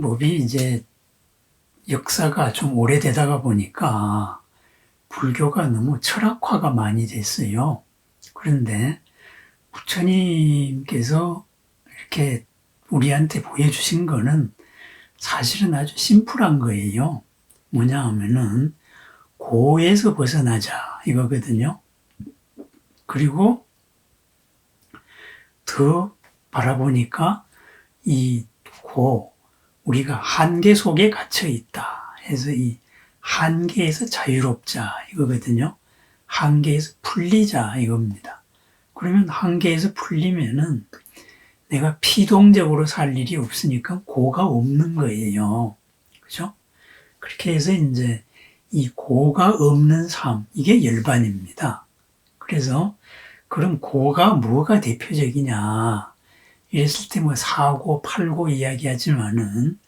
법이 이제 역사가 좀 오래되다가 보니까 불교가 너무 철학화가 많이 됐어요. 그런데 부처님께서 이렇게 우리한테 보여주신 거는 사실은 아주 심플한 거예요. 뭐냐 하면은 고에서 벗어나자 이거거든요. 그리고 더 바라보니까 이 고, 우리가 한계 속에 갇혀 있다 해서 이 한계에서 자유롭자 이거거든요. 한계에서 풀리자 이겁니다. 그러면 한계에서 풀리면은 내가 피동적으로 살 일이 없으니까 고가 없는 거예요. 그죠? 그렇게 해서 이제 이 고가 없는 삶, 이게 열반입니다. 그래서 그럼 고가 뭐가 대표적이냐? 이랬을 때 뭐 사고, 팔고 이야기하지만은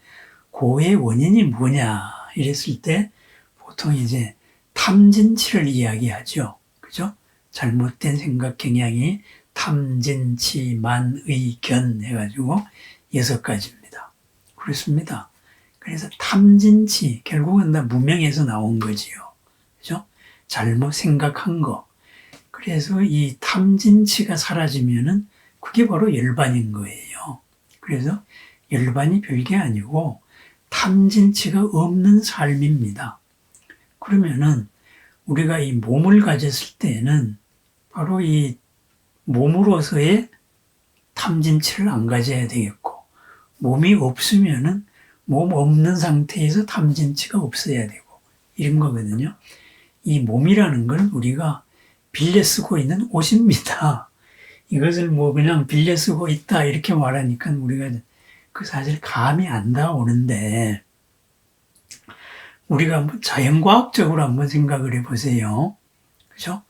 고의 원인이 뭐냐? 이랬을 때 보통 이제 탐진치를 이야기하죠. 그죠? 잘못된 생각 경향이 탐진치, 만의, 견 해가지고 6가지입니다. 그렇습니다. 그래서 탐진치, 결국은 다 무명에서 나온 거지요. 그죠? 잘못 생각한 거. 그래서 이 탐진치가 사라지면은 그게 바로 열반인 거예요. 그래서 열반이 별게 아니고 탐진치가 없는 삶입니다. 그러면은 우리가 이 몸을 가졌을 때는 바로 이 몸으로서의 탐진치를 안 가져야 되겠고, 몸이 없으면은 몸 없는 상태에서 탐진치가 없어야 되고, 이런 거거든요. 이 몸이라는 건 우리가 빌려 쓰고 있는 옷입니다. 이것을 뭐 그냥 빌려 쓰고 있다 이렇게 말하니까 우리가 그 사실 감이 안 닿아오는데, 우리가 한번 자연과학적으로 한번 생각을 해보세요. 그죠?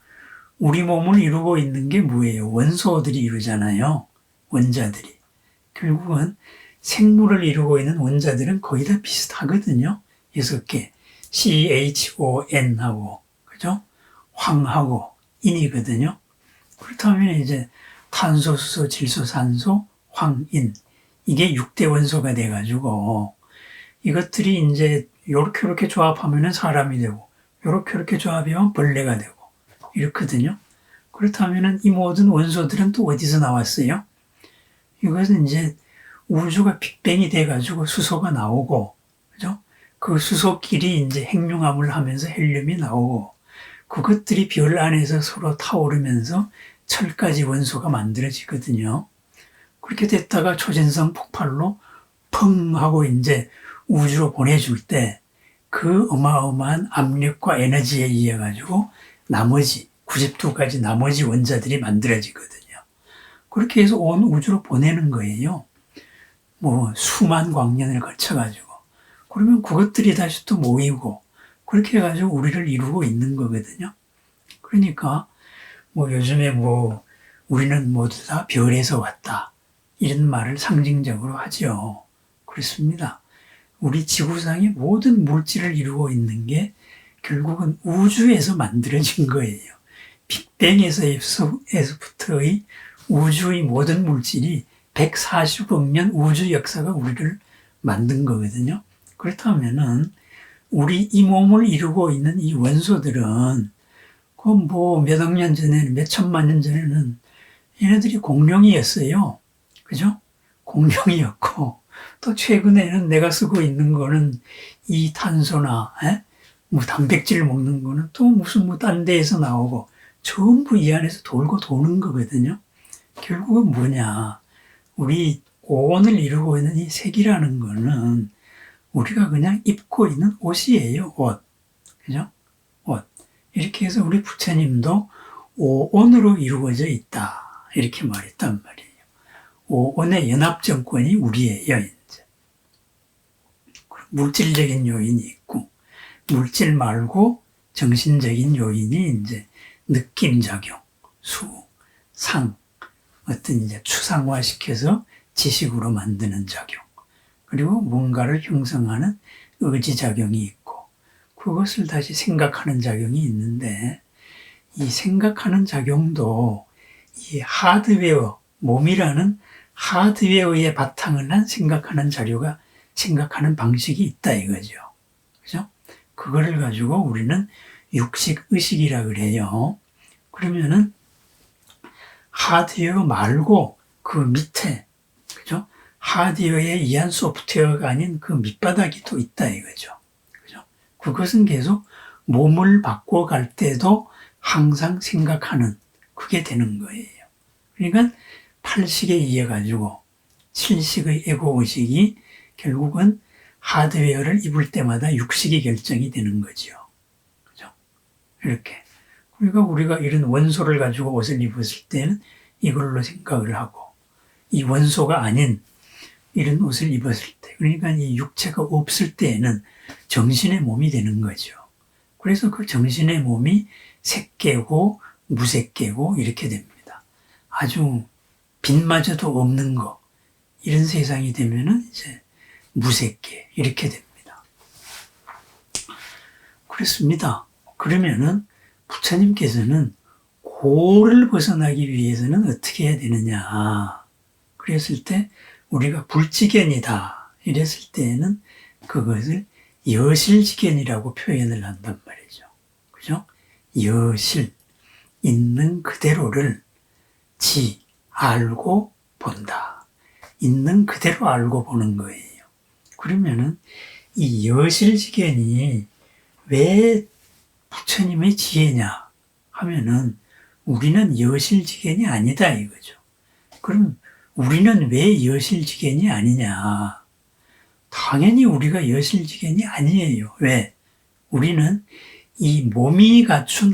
우리 몸을 이루고 있는 게 뭐예요? 원소들이 이루잖아요. 원자들이. 결국은 생물을 이루고 있는 원자들은 거의 다 비슷하거든요. 6개. CHON하고, 그죠? 황하고, 인이거든요. 그렇다면 이제 탄소, 수소, 질소, 산소, 황, 인. 이게 6대 원소가 돼가지고, 이것들이 이제 요렇게 조합하면 사람이 되고, 요렇게 조합하면 벌레가 되고, 이렇거든요. 그렇다면 이 모든 원소들은 또 어디서 나왔어요? 이것은 이제 우주가 빅뱅이 돼가지고 수소가 나오고, 그죠? 그 수소끼리 이제 핵융합을 하면서 헬륨이 나오고, 그것들이 별 안에서 서로 타오르면서 철까지 원소가 만들어지거든요. 그렇게 됐다가 초전성 폭발로 펑 하고 이제 우주로 보내줄 때 그 어마어마한 압력과 에너지에 의해 가지고 나머지 92가지 나머지 원자들이 만들어지거든요. 그렇게 해서 온 우주로 보내는 거예요. 뭐 수만 광년을 거쳐가지고. 그러면 그것들이 다시 또 모이고 그렇게 해가지고 우리를 이루고 있는 거거든요. 그러니까 뭐 요즘에 뭐 우리는 모두 다 별에서 왔다 이런 말을 상징적으로 하죠. 그렇습니다. 우리 지구상의 모든 물질을 이루고 있는 게 결국은 우주에서 만들어진 거예요. 빅뱅에서부터의 우주의 모든 물질이 140억 년 우주 역사가 우리를 만든 거거든요. 그렇다면은 우리 이 몸을 이루고 있는 이 원소들은 그 뭐 몇 억 년 전에는 몇 천만 년 전에는 얘네들이 공룡이었어요. 그죠? 공룡이었고 또 최근에는 내가 쓰고 있는 거는 이 탄소나 뭐 단백질 먹는 거는 또 무슨 뭐 딴 데에서 나오고 전부 이 안에서 돌고 도는 거거든요. 결국은 뭐냐? 우리 오온을 이루고 있는 이 색이라는 거는 우리가 그냥 입고 있는 옷이에요. 옷. 그죠? 옷. 이렇게 해서 우리 부처님도 오온으로 이루어져 있다. 이렇게 말했단 말이에요. 오온의 연합정권이 우리예요, 이제. 물질적인 요인이 있고, 물질 말고 정신적인 요인이 이제 느낌작용, 수, 상, 어떤 이제 추상화시켜서 지식으로 만드는 작용, 그리고 뭔가를 형성하는 의지작용이 있고, 그것을 다시 생각하는 작용이 있는데, 이 생각하는 작용도 이 하드웨어, 몸이라는 하드웨어의 바탕을 한 생각하는 자료가 생각하는 방식이 있다 이거죠. 그죠? 그거를 가지고 우리는 육식의식이라 그래요. 그러면은 하드웨어 말고 그 밑에, 그죠? 하드웨어에 의한 소프트웨어가 아닌 그 밑바닥이 또 있다 이거죠. 그죠? 그것은 계속 몸을 바꿔갈 때도 항상 생각하는 그게 되는 거예요. 그러니까 8식에 의해 가지고 7식의 에고의식이 결국은 하드웨어를 입을 때마다 6식이 결정이 되는 거죠. 그죠? 이렇게. 그러니까 우리가 이런 원소를 가지고 옷을 입었을 때는 이걸로 생각을 하고, 이 원소가 아닌 이런 옷을 입었을 때, 그러니까 이 육체가 없을 때에는 정신의 몸이 되는 거죠. 그래서 그 정신의 몸이 색계고 무색계고 이렇게 됩니다. 아주 빛마저도 없는 거, 이런 세상이 되면은 이제 무색계 이렇게 됩니다. 그렇습니다. 그러면은 부처님께서는 고를 벗어나기 위해서는 어떻게 해야 되느냐. 그랬을 때 우리가 불지견이다 이랬을 때에는 그것을 여실지견이라고 표현을 한단 말이죠. 그죠? 여실, 있는 그대로를 알고 본다. 있는 그대로 알고 보는 거예요. 그러면은 이 여실지견이 왜 부처님의 지혜냐 하면은 우리는 여실지견이 아니다 이거죠. 그럼 우리는 왜 여실지견이 아니냐? 당연히 우리가 여실지견이 아니에요. 왜? 우리는 이 몸이 갖춘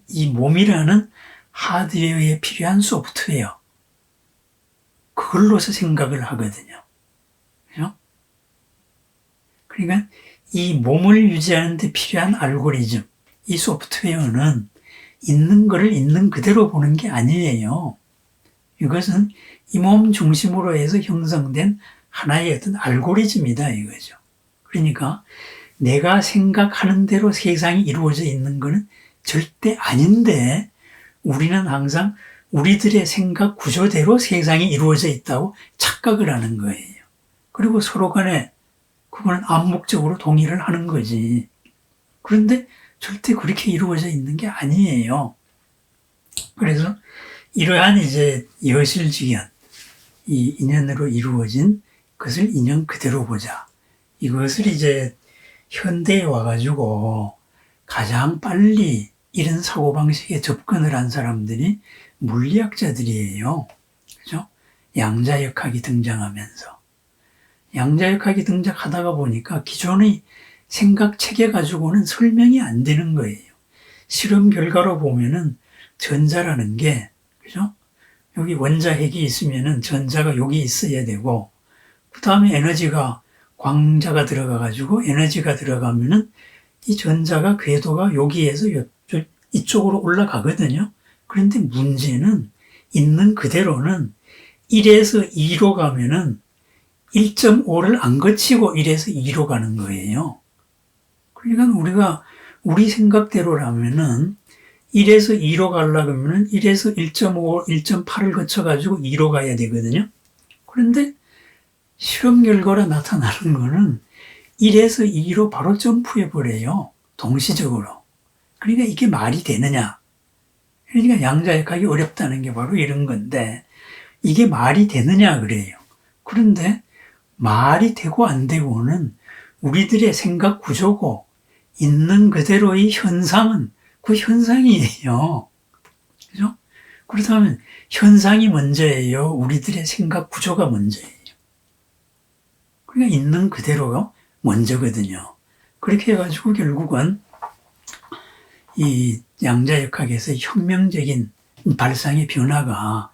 이 몸이라는 하드웨어에 필요한 소프트웨어, 그걸로서 생각을 하거든요. 그죠? 그러니까 이 몸을 유지하는 데 필요한 알고리즘, 이 소프트웨어는 있는 거를 있는 그대로 보는 게 아니에요. 이것은 이 몸 중심으로 해서 형성된 하나의 어떤 알고리즘이다 이거죠. 그러니까 내가 생각하는 대로 세상이 이루어져 있는 것은 절대 아닌데 우리는 항상 우리들의 생각 구조대로 세상이 이루어져 있다고 착각을 하는 거예요. 그리고 서로 간에 그거는 암묵적으로 동의를 하는 거지. 그런데 절대 그렇게 이루어져 있는 게 아니에요. 그래서 이러한 이제 여실지견, 이 인연으로 이루어진 것을 인연 그대로 보자. 이것을 이제 현대에 와가지고 가장 빨리 이런 사고방식에 접근을 한 사람들이 물리학자들이에요. 그죠? 양자역학이 등장하면서. 양자역학이 등장하다가 보니까 기존의 생각 체계 가지고는 설명이 안 되는 거예요. 실험 결과로 보면은 전자라는 게, 그죠? 여기 원자핵이 있으면은 전자가 여기 있어야 되고, 그 다음에 에너지가, 광자가 들어가가지고 에너지가 들어가면은 이 전자가 궤도가 여기에서 이쪽으로 올라가거든요. 그런데 문제는 있는 그대로는 1에서 2로 가면은 1.5를 안 거치고 1에서 2로 가는 거예요. 그러니까 우리가 우리 생각대로라면은 1에서 2로 가려고 하면은 1에서 1.5, 1.8을 거쳐가지고 2로 가야 되거든요. 그런데 실험 결과로 나타나는 거는 1에서 2로 바로 점프해버려요. 동시적으로. 그러니까 이게 말이 되느냐. 그러니까 양자역학이 어렵다는 게 바로 이런 건데 이게 말이 되느냐 그래요. 그런데 말이 되고 안 되고는 우리들의 생각 구조고 있는 그대로의 현상은 그 현상이에요. 그죠? 그렇다면 현상이 먼저예요? 우리들의 생각 구조가 먼저예요? 그러니까 있는 그대로가 먼저거든요. 그렇게 해가지고 결국은 이 양자역학에서 혁명적인 발상의 변화가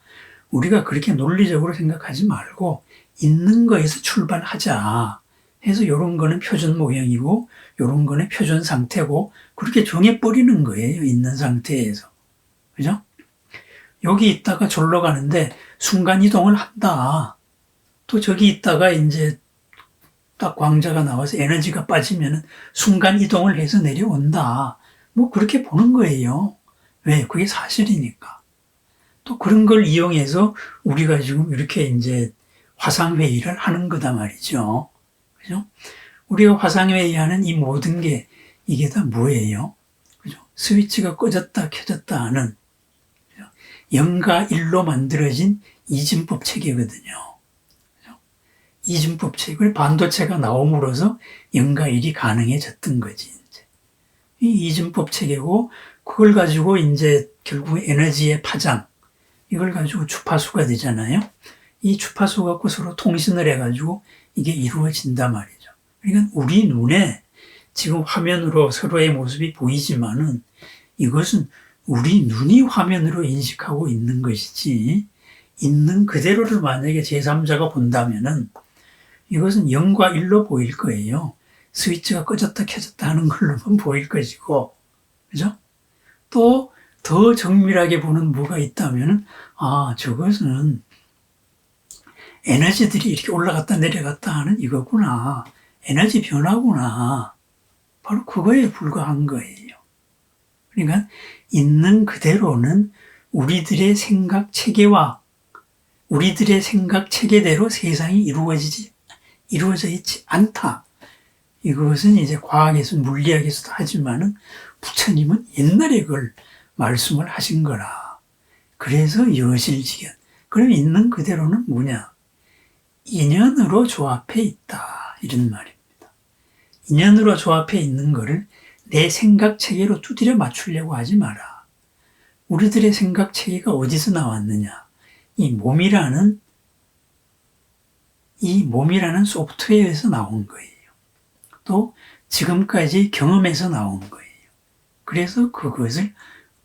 우리가 그렇게 논리적으로 생각하지 말고 있는 거에서 출발하자 해서 이런 거는 표준 모형이고 이런 거는 표준 상태고 그렇게 정해버리는 거예요. 있는 상태에서. 그죠? 여기 있다가 절로 가는데 순간이동을 한다. 또 저기 있다가 이제 딱 광자가 나와서 에너지가 빠지면 순간이동을 해서 내려온다. 뭐 그렇게 보는 거예요. 왜? 그게 사실이니까. 또 그런 걸 이용해서 우리가 지금 이렇게 이제 화상회의를 하는 거다 말이죠. 그죠? 우리가 화상회의하는 이 모든 게 이게 다 뭐예요? 그죠? 스위치가 꺼졌다 켜졌다 하는 0과 1로 만들어진 이진법 체계거든요. 이진법 체계를 반도체가 나옴으로써 0과 1이 가능해졌던 거지. 이제. 이 이진법 체계고 그걸 가지고 이제 결국 에너지의 파장 이걸 가지고 주파수가 되잖아요. 이 주파수 갖고 서로 통신을 해가지고 이게 이루어진단 말이죠. 그러니까 우리 눈에 지금 화면으로 서로의 모습이 보이지만은 이것은 우리 눈이 화면으로 인식하고 있는 것이지 있는 그대로를 만약에 제3자가 본다면은 이것은 0과 1로 보일 거예요. 스위치가 꺼졌다 켜졌다 하는 걸로만 보일 것이고, 그죠? 또 더 정밀하게 보는 뭐가 있다면은 저것은 에너지들이 이렇게 올라갔다 내려갔다 하는 이거구나. 에너지 변화구나. 바로 그거에 불과한 거예요. 그러니까 있는 그대로는 우리들의 생각 체계와 우리들의 생각 체계대로 세상이 이루어져 있지 않다. 이것은 이제 과학에서 물리학에서도 하지만은 부처님은 옛날에 그걸 말씀을 하신 거라. 그래서 여실지견. 그럼 있는 그대로는 뭐냐? 인연으로 조합해 있다. 이런 말입니다. 인연으로 조합해 있는 거를 내 생각 체계로 두드려 맞추려고 하지 마라. 우리들의 생각 체계가 어디서 나왔느냐? 이 몸이라는 소프트웨어에서 나온 거예요. 또 지금까지 경험에서 나온 거예요. 그래서 그것을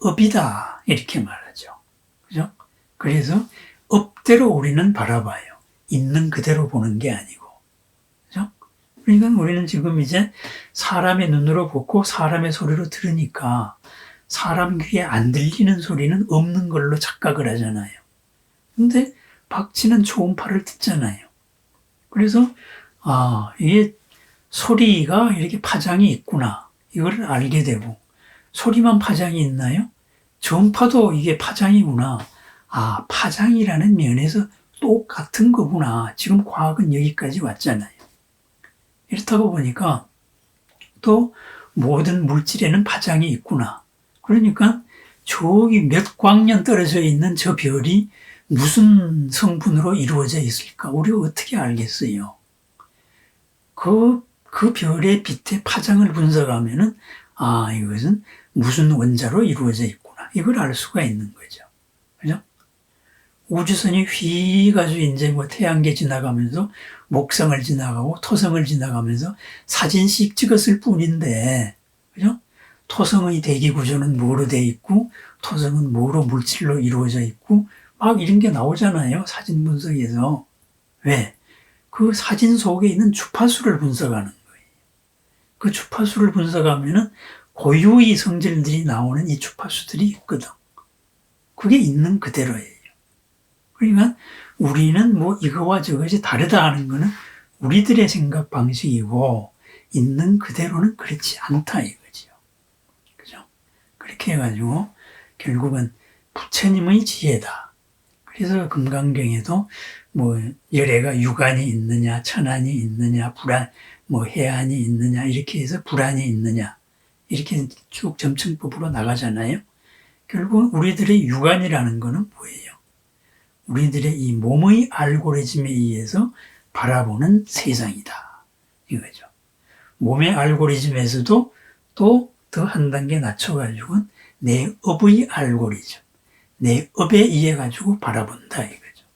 업이다 이렇게 말하죠. 그죠? 그래서 업대로 우리는 바라봐요. 있는 그대로 보는 게 아니고. 그죠? 그러니까 우리는 지금 이제 사람의 눈으로 보고 사람의 소리로 들으니까 사람 귀에 안 들리는 소리는 없는 걸로 착각을 하잖아요. 근데 박치는 초음파를 듣잖아요. 그래서 이게 소리가 이렇게 파장이 있구나. 이걸 알게 되고 소리만 파장이 있나요? 전파도 이게 파장이구나. 파장이라는 면에서 똑같은 거구나. 지금 과학은 여기까지 왔잖아요. 이렇다고 보니까 또 모든 물질에는 파장이 있구나. 그러니까 저기 몇 광년 떨어져 있는 저 별이 무슨 성분으로 이루어져 있을까? 우리가 어떻게 알겠어요? 그 별의 빛의 파장을 분석하면은 이것은 무슨 원자로 이루어져 있구나. 이걸 알 수가 있는 거죠. 그죠? 우주선이 휘 가지고 이제 뭐 태양계 지나가면서 목성을 지나가고 토성을 지나가면서 사진씩 찍었을 뿐인데, 그죠? 토성의 대기 구조는 뭐로 돼 있고, 토성은 뭐로 물질로 이루어져 있고, 막 이런 게 나오잖아요. 사진 분석에서. 왜? 그 사진 속에 있는 주파수를 분석하는 거예요. 그 주파수를 분석하면은 고유의 성질들이 나오는 이 주파수들이 있거든. 그게 있는 그대로예요. 그러니까 우리는 뭐 이거와 저것이 다르다 하는 거는 우리들의 생각 방식이고 있는 그대로는 그렇지 않다 이거죠. 그죠? 그렇게 해가지고 결국은 부처님의 지혜다. 그래서 금강경에도 뭐 열애가 유관이 있느냐, 천안이 있느냐, 해안이 있느냐 이렇게 해서 불안이 있느냐 이렇게 쭉 점층법으로 나가잖아요. 결국 우리들의 유관이라는 거는 뭐예요? 우리들의 이 몸의 알고리즘에 의해서 바라보는 세상이다. 이거죠. 몸의 알고리즘에서도 또 더 한 단계 낮춰가지고 내 업의 알고리즘, 내 업에 의해 가지고 바라본다 이거죠.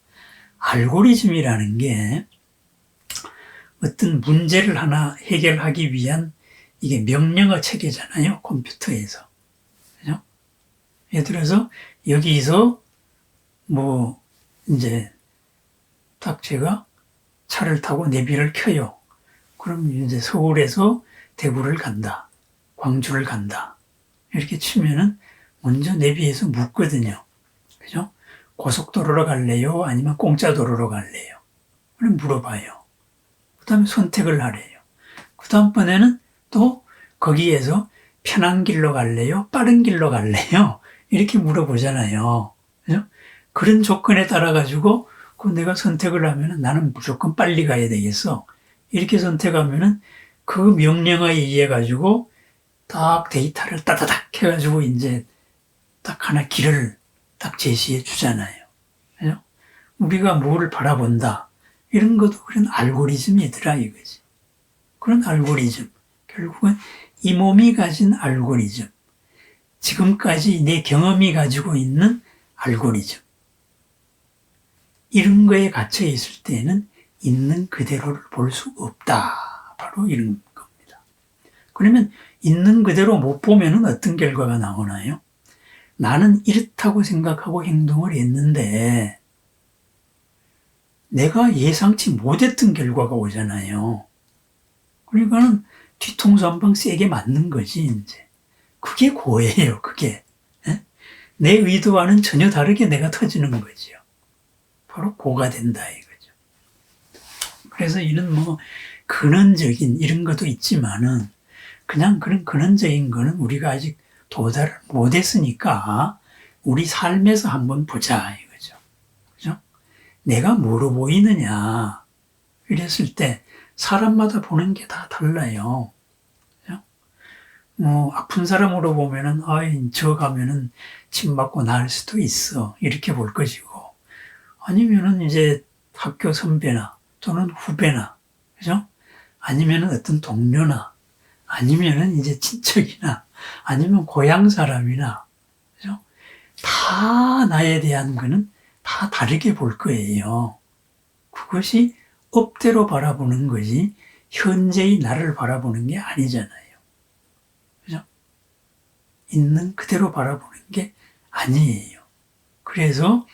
알고리즘이라는 게 어떤 문제를 하나 해결하기 위한 이게 명령어 체계잖아요. 컴퓨터에서. 그죠? 예를 들어서 여기서 이제 딱 제가 차를 타고 내비를 켜요. 그럼 이제 서울에서 대구를 간다. 광주를 간다. 이렇게 치면은 먼저 내비에서 묻거든요. 그죠? 고속도로로 갈래요? 아니면 공짜 도로로 갈래요? 그럼 물어봐요. 그 다음에 선택을 하래요. 그 다음번에는 또 거기에서 편한 길로 갈래요? 빠른 길로 갈래요? 이렇게 물어보잖아요. 그죠? 그런 조건에 따라 가지고 그 내가 선택을 하면은 나는 무조건 빨리 가야 되겠어. 이렇게 선택하면은 그 명령어에 의해 가지고 딱 데이터를 따다닥 해가지고 이제 딱 하나 길을 딱 제시해 주잖아요. 그죠? 우리가 뭐를 바라본다. 이런 것도 그런 알고리즘이더라 이거지. 그런 알고리즘. 결국은 이 몸이 가진 알고리즘. 지금까지 내 경험이 가지고 있는 알고리즘. 이런 거에 갇혀 있을 때는 있는 그대로를 볼 수 없다. 바로 이런 겁니다. 그러면 있는 그대로 못 보면은 어떤 결과가 나오나요? 나는 이렇다고 생각하고 행동을 했는데 내가 예상치 못했던 결과가 오잖아요. 그러니까는 뒤통수 한 방 세게 맞는 거지 이제. 그게 고예요. 그게. 내 의도와는 전혀 다르게 내가 터지는 거지요. 바로 고가 된다 이거죠. 그래서 이런 뭐 근원적인 이런 것도 있지만은 그냥 그런 근원적인 거는 우리가 아직 도달을 못했으니까 우리 삶에서 한번 보자 이거죠. 그죠? 내가 뭐로 보이느냐 이랬을 때 사람마다 보는 게 다 달라요. 그죠? 뭐 아픈 사람으로 보면은 저 가면은 침 맞고 나을 수도 있어 이렇게 볼 것이고 아니면은 이제 학교 선배나 또는 후배나 그죠? 아니면은 어떤 동료나 아니면은 이제 친척이나 아니면 고향 사람이나 그죠? 다 나에 대한 거는 다 다르게 볼 거예요. 그것이 업대로 바라보는 거지 현재의 나를 바라보는 게 아니잖아요. 그죠? 있는 그대로 바라보는 게 아니에요. 그래서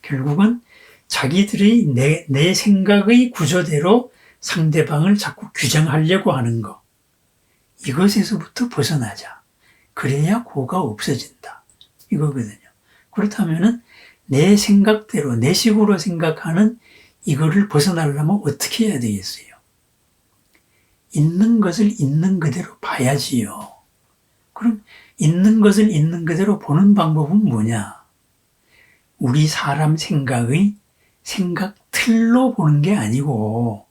결국은 자기들의 내 생각의 구조대로 상대방을 자꾸 규정하려고 하는 거. 이것에서부터 벗어나자. 그래야 고가 없어진다. 이거거든요. 그렇다면은 내 생각대로, 내 식으로 생각하는 이거를 벗어나려면 어떻게 해야 되겠어요? 있는 것을 있는 그대로 봐야지요. 그럼 있는 것을 있는 그대로 보는 방법은 뭐냐? 우리 사람 생각의 생각 틀로 보는 게 아니고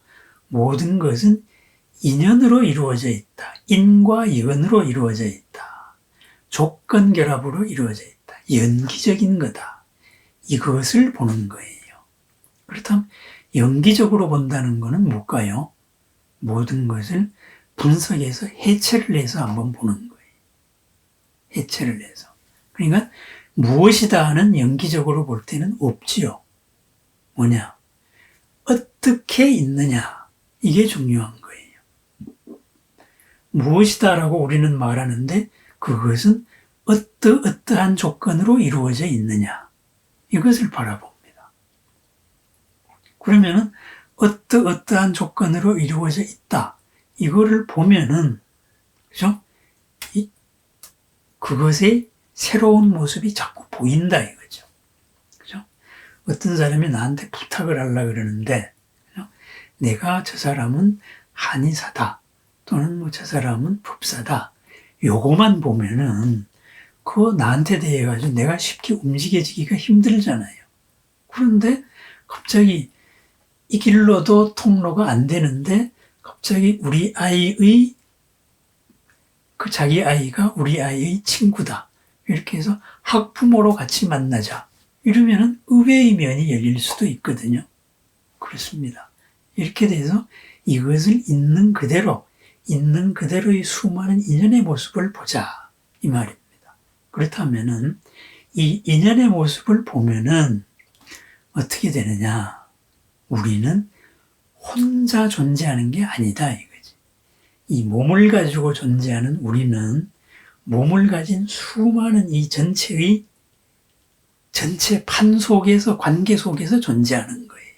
모든 것은 인연으로 이루어져 있다. 인과 연으로 이루어져 있다. 조건 결합으로 이루어져 있다. 연기적인 거다. 이것을 보는 거예요. 그렇다면 연기적으로 본다는 것은 뭘까요? 모든 것을 분석해서 해체를 해서 한번 보는 거예요. 해체를 해서. 그러니까 무엇이다 하는 연기적으로 볼 때는 없지요. 뭐냐? 어떻게 있느냐? 이게 중요한 거예요. 무엇이다라고 우리는 말하는데 그것은 어떠한 조건으로 이루어져 있느냐? 이것을 바라봅니다. 그러면은 어떠한 조건으로 이루어져 있다. 이거를 보면은 그죠? 그것의 새로운 모습이 자꾸 보인다 이거죠. 그죠? 어떤 사람이 나한테 부탁을 하려고 그러는데 그죠? 내가 저 사람은 한의사다 또는 뭐 저 사람은 법사다 요거만 보면은 그거 나한테 대해 가지고 내가 쉽게 움직여지기가 힘들잖아요. 그런데 갑자기 이 길로도 통로가 안 되는데 갑자기 우리 아이의 그 자기 아이가 우리 아이의 친구다. 이렇게 해서 학부모로 같이 만나자. 이러면은 의외의 면이 열릴 수도 있거든요. 그렇습니다. 이렇게 돼서 이것을 있는 그대로의 수많은 인연의 모습을 보자. 이 말입니다. 그렇다면은 이 인연의 모습을 보면은 어떻게 되느냐. 우리는 혼자 존재하는 게 아니다 이거지. 이 몸을 가지고 존재하는 우리는 몸을 가진 수많은 이 전체 판 속에서 관계 속에서 존재하는 거예요.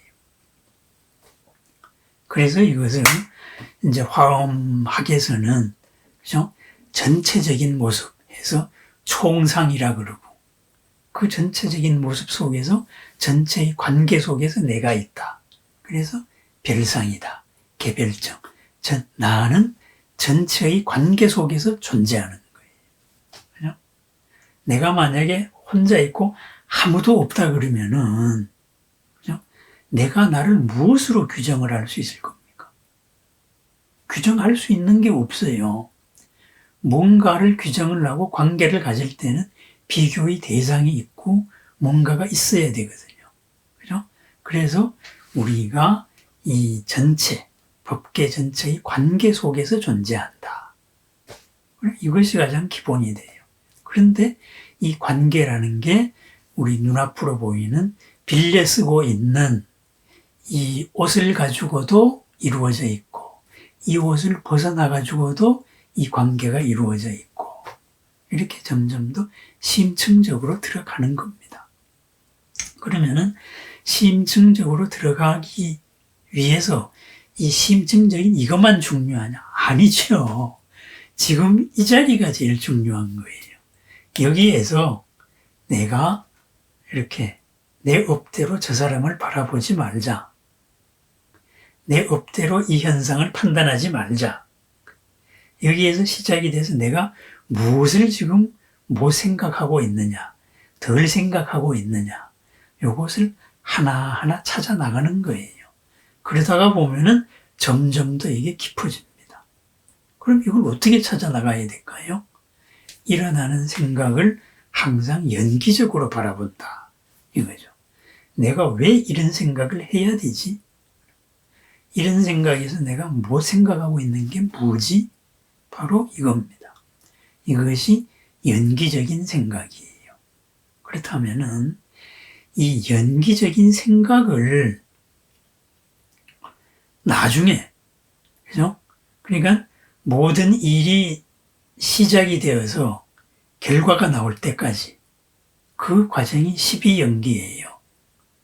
그래서 이것을 이제 화엄학에서는 그죠? 전체적인 모습에서 총상이라 그러고 그 전체적인 모습 속에서 전체의 관계 속에서 내가 있다. 그래서 별상이다. 개별적. 나는 전체의 관계 속에서 존재하는 거예요. 그죠? 내가 만약에 혼자 있고 아무도 없다 그러면은, 그죠? 내가 나를 무엇으로 규정을 할 수 있을 겁니까? 규정할 수 있는 게 없어요. 뭔가를 규정을 하고 관계를 가질 때는 비교의 대상이 있고 뭔가가 있어야 되거든요. 그죠? 그래서 우리가 이 전체, 법계 전체의 관계 속에서 존재한다. 이것이 가장 기본이 돼요. 그런데 이 관계라는 게 우리 눈앞으로 보이는 빌려 쓰고 있는 이 옷을 가지고도 이루어져 있고, 이 옷을 벗어나가지고도 이 관계가 이루어져 있고, 이렇게 점점 더 심층적으로 들어가는 겁니다. 그러면은 심층적으로 들어가기 위해서 이 심층적인 이것만 중요하냐? 아니죠. 지금 이 자리가 제일 중요한 거예요. 여기에서 내가 이렇게 내 업대로 저 사람을 바라보지 말자. 내 업대로 이 현상을 판단하지 말자. 여기에서 시작이 돼서 내가 무엇을 지금 못 생각하고 있느냐, 덜 생각하고 있느냐, 요것을 하나하나 찾아 나가는 거예요. 그러다가 보면은 점점 더 이게 깊어집니다. 그럼 이걸 어떻게 찾아 나가야 될까요? 일어나는 생각을 항상 연기적으로 바라본다. 이거죠. 내가 왜 이런 생각을 해야 되지? 이런 생각에서 내가 뭐 생각하고 있는 게 뭐지? 바로 이겁니다. 이것이 연기적인 생각이에요. 그렇다면은 이 연기적인 생각을 나중에, 그죠? 그러니까 모든 일이 시작이 되어서 결과가 나올 때까지 그 과정이 12연기예요.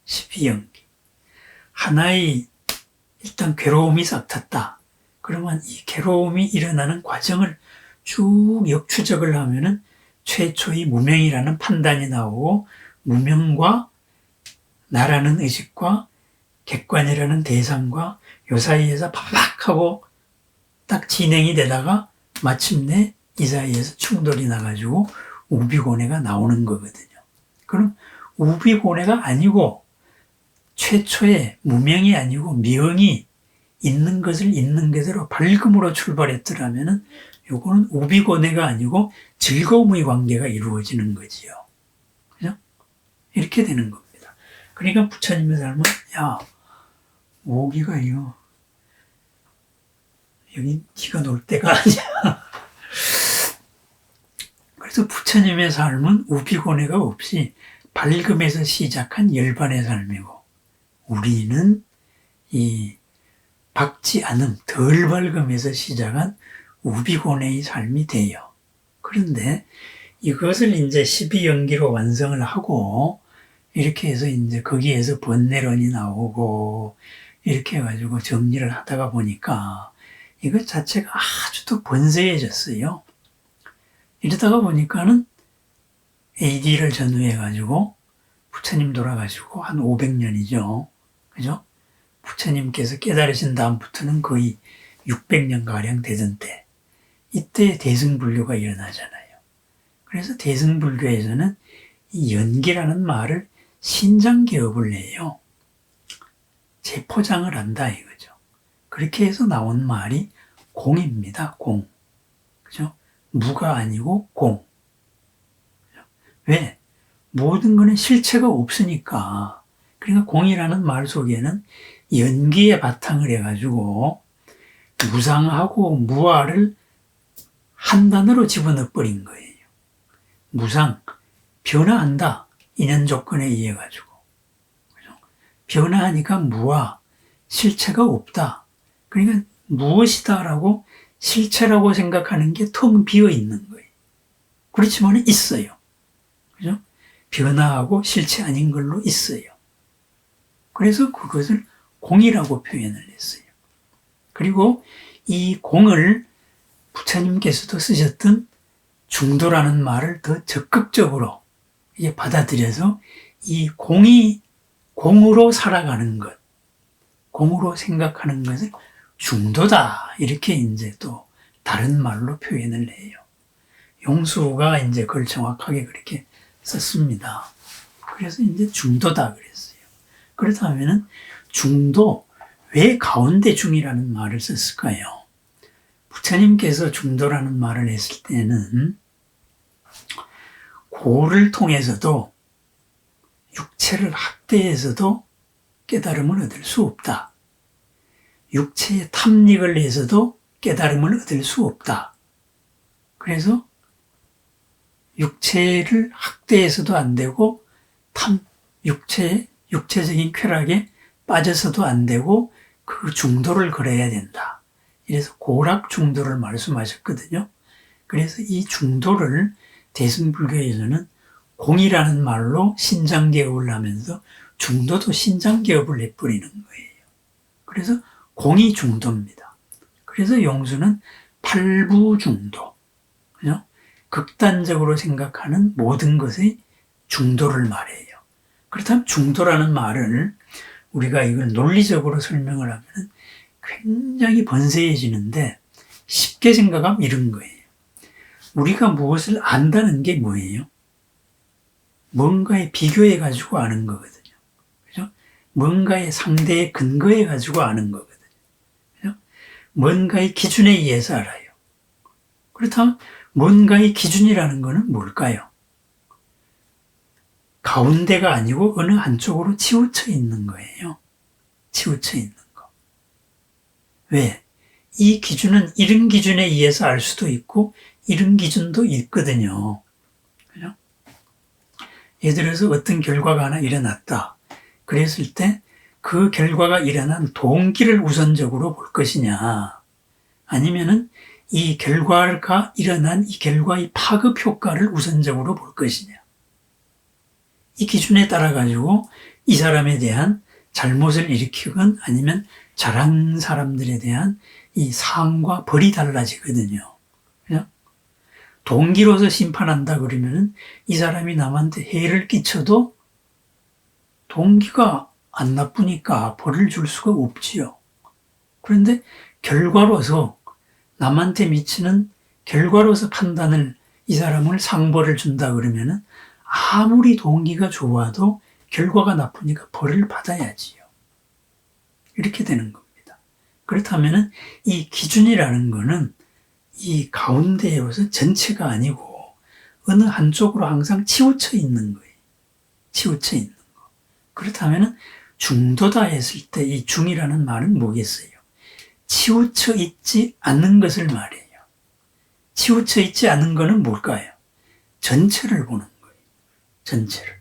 12연기. 하나의 일단 괴로움이 싹 탔다. 그러면 이 괴로움이 일어나는 과정을 쭉 역추적을 하면은 최초의 무명이라는 판단이 나오고, 무명과 나라는 의식과 객관이라는 대상과 요 사이에서 팍팍하고 딱 진행이 되다가 마침내 이 사이에서 충돌이 나가지고 우비고뇌가 나오는 거거든요. 그럼 우비고뇌가 아니고 최초의 무명이 아니고 명이 있는 것을 있는 그대로 밝음으로 출발했더라면은 요거는 우비고뇌가 아니고 즐거움의 관계가 이루어지는 거지요. 그죠? 이렇게 되는 겁니다. 그러니까 부처님의 삶은, 야, 모기가 이거, 여기 네가 놀 때가 아니야. 그래서 부처님의 삶은 우비고뇌가 없이 밝음에서 시작한 열반의 삶이고, 우리는 이 밝지 않음, 덜 밝음에서 시작한 우비고뇌의 삶이 돼요. 그런데 이것을 이제 12연기로 완성을 하고, 이렇게 해서 이제 거기에서 번뇌론이 나오고, 이렇게 해가지고 정리를 하다가 보니까 이것 자체가 아주 더 번세해졌어요. 이러다가 보니까는 AD를 전후해가지고 부처님 돌아가시고 한 500년이죠. 그죠? 부처님께서 깨달으신 다음부터는 거의 600년가량 되던 때, 이때 대승불교가 일어나잖아요. 그래서 대승불교에서는 이 연기라는 말을 신장개업을 해요. 재포장을 한다 이거죠. 그렇게 해서 나온 말이 공입니다. 공. 그죠? 무가 아니고 공. 왜? 모든 거는 실체가 없으니까. 그러니까 공이라는 말 속에는 연기에 바탕을 해가지고 무상하고 무아를 한 단어로 집어넣어 버린 거예요. 무상, 변화한다. 인연 조건에 의해 가지고. 변화하니까 무아, 실체가 없다. 그러니까 무엇이다라고 실체라고 생각하는 게 텅 비어 있는 거예요. 그렇지만 있어요. 그죠? 변화하고 실체 아닌 걸로 있어요. 그래서 그것을 공이라고 표현을 했어요. 그리고 이 공을 부처님께서도 쓰셨던 중도라는 말을 더 적극적으로 이제 받아들여서 이 공이 공으로 살아가는 것, 공으로 생각하는 것을 중도다. 이렇게 이제 또 다른 말로 표현을 해요. 용수가 이제 그걸 정확하게 그렇게 썼습니다. 그래서 이제 중도다 그랬어요. 그렇다면은 중도 왜 가운데 중이라는 말을 썼을까요? 부처님께서 중도라는 말을 했을 때는 고를 통해서도 육체를 학대해서도 깨달음을 얻을 수 없다. 육체의 탐닉을 해서도 깨달음을 얻을 수 없다. 그래서 육체를 학대해서도 안 되고 육체적인 쾌락에 빠져서도 안 되고 그 중도를 걸어야 된다. 이래서 고락 중도를 말씀하셨거든요. 그래서 이 중도를 대승불교에서는 공이라는 말로 신장개업을 하면서 중도도 신장개업을 해버리는 거예요. 그래서 공이 중도입니다. 그래서 용수는 팔부중도, 그죠? 극단적으로 생각하는 모든 것의 중도를 말해요. 그렇다면 중도라는 말을 우리가 이걸 논리적으로 설명을 하면 굉장히 번세해지는데 쉽게 생각하면 이런 거예요. 우리가 무엇을 안다는 게 뭐예요? 뭔가에 비교해 가지고 아는 거거든요. 그죠? 뭔가의 상대에 근거해 가지고 아는 거거든요. 그죠? 뭔가의 기준에 의해서 알아요. 그렇다면 뭔가의 기준이라는 거는 뭘까요? 가운데가 아니고 어느 한쪽으로 치우쳐 있는 거예요. 치우쳐 있는 거. 왜? 이 기준은 이런 기준에 의해서 알 수도 있고 이런 기준도 있거든요. 그죠? 예를 들어서 어떤 결과가 하나 일어났다. 그랬을 때 그 결과가 일어난 동기를 우선적으로 볼 것이냐, 아니면은 이 결과가 일어난 이 결과의 파급 효과를 우선적으로 볼 것이냐. 이 기준에 따라 가지고 이 사람에 대한 잘못을 일으키건 아니면 잘한 사람들에 대한 이 상과 벌이 달라지거든요. 그죠? 동기로서 심판한다 그러면은 이 사람이 남한테 해를 끼쳐도 동기가 안 나쁘니까 벌을 줄 수가 없지요. 그런데 결과로서 남한테 미치는 결과로서 판단을 이 사람을 상벌을 준다 그러면은 아무리 동기가 좋아도 결과가 나쁘니까 벌을 받아야지요. 이렇게 되는 겁니다. 그렇다면은 이 기준이라는 거는 이 가운데에 와서 전체가 아니고 어느 한쪽으로 항상 치우쳐 있는 거예요. 치우쳐 있는 거. 그렇다면은 중도다 했을 때 이 중이라는 말은 뭐겠어요? 치우쳐 있지 않는 것을 말해요. 치우쳐 있지 않은 거는 뭘까요? 전체를 보는 거예요. 전체를.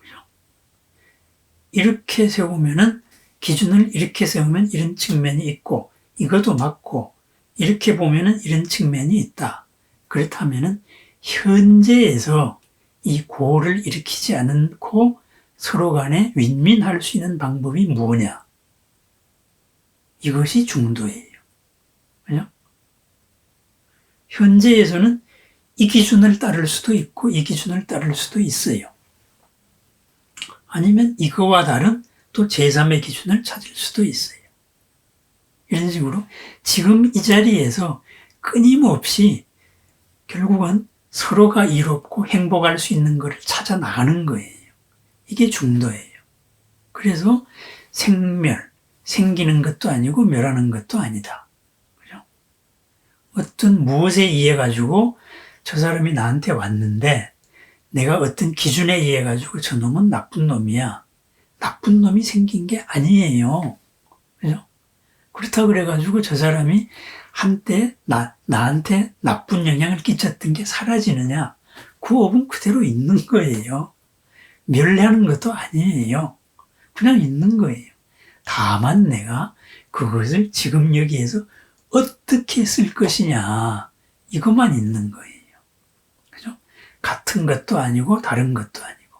그죠? 이렇게 세우면은, 기준을 이렇게 세우면 이런 측면이 있고, 이것도 맞고, 이렇게 보면은 이런 측면이 있다. 그렇다면은, 현재에서 이 고를 일으키지 않고 서로 간에 윈윈할 수 있는 방법이 뭐냐? 이것이 중도예요. 그죠? 현재에서는 이 기준을 따를 수도 있고 이 기준을 따를 수도 있어요. 아니면 이거와 다른 또 제3의 기준을 찾을 수도 있어요. 이런 식으로 지금 이 자리에서 끊임없이 결국은 서로가 이롭고 행복할 수 있는 것을 찾아 나가는 거예요. 이게 중도예요. 그래서 생멸, 생기는 것도 아니고 멸하는 것도 아니다. 그죠? 어떤 무엇에 의해 가지고 저 사람이 나한테 왔는데 내가 어떤 기준에 의해 가지고 저 놈은 나쁜 놈이야. 나쁜 놈이 생긴 게 아니에요. 그죠? 그렇다고 그래가지고 저 사람이 한때 나한테 나쁜 영향을 끼쳤던 게 사라지느냐? 그 업은 그대로 있는 거예요. 멸하는 것도 아니에요. 그냥 있는 거예요. 다만 내가 그것을 지금 여기에서 어떻게 쓸 것이냐, 이것만 있는 거예요. 그죠? 같은 것도 아니고 다른 것도 아니고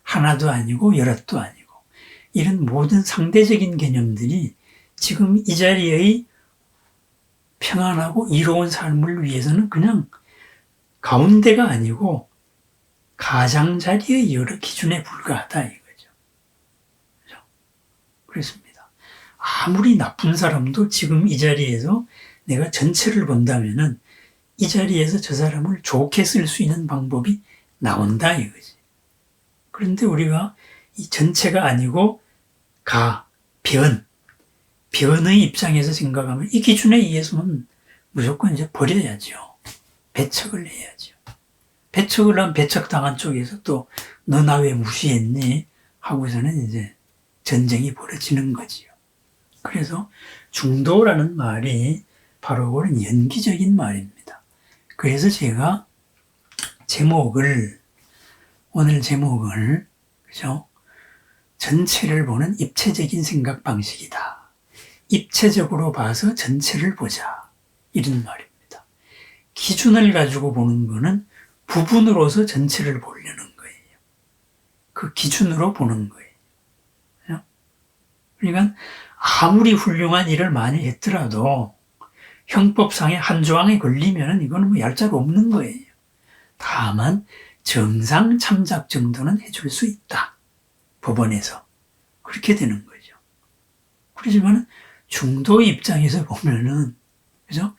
하나도 아니고 여럿도 아니고 이런 모든 상대적인 개념들이 지금 이 자리의 평안하고 이로운 삶을 위해서는 그냥 가운데가 아니고 가장자리의 여러 기준에 불과하다 이거죠. 그죠? 그렇습니다. 아무리 나쁜 사람도 지금 이 자리에서 내가 전체를 본다면은 이 자리에서 저 사람을 좋게 쓸 수 있는 방법이 나온다 이거지. 그런데 우리가 이 전체가 아니고 변의 입장에서 생각하면 이 기준에 의해서는 무조건 이제 버려야죠. 배척을 해야죠. 배척을 한 배척당한 쪽에서 또 너 나 왜 무시했니? 하고서는 이제 전쟁이 벌어지는 거지요. 그래서 중도라는 말이 바로 그런 연기적인 말입니다. 그래서 제가 오늘 제목을, 그죠? 전체를 보는 입체적인 생각 방식이다. 입체적으로 봐서 전체를 보자. 이런 말입니다. 기준을 가지고 보는 거는 부분으로서 전체를 보려는 거예요. 그 기준으로 보는 거예요. 그죠? 그러니까 아무리 훌륭한 일을 많이 했더라도 형법상의 한 조항에 걸리면 이거는 뭐 얄짤 없는 거예요. 다만 정상 참작 정도는 해줄 수 있다. 법원에서. 그렇게 되는 거죠. 그렇지만 중도 입장에서 보면은, 그죠?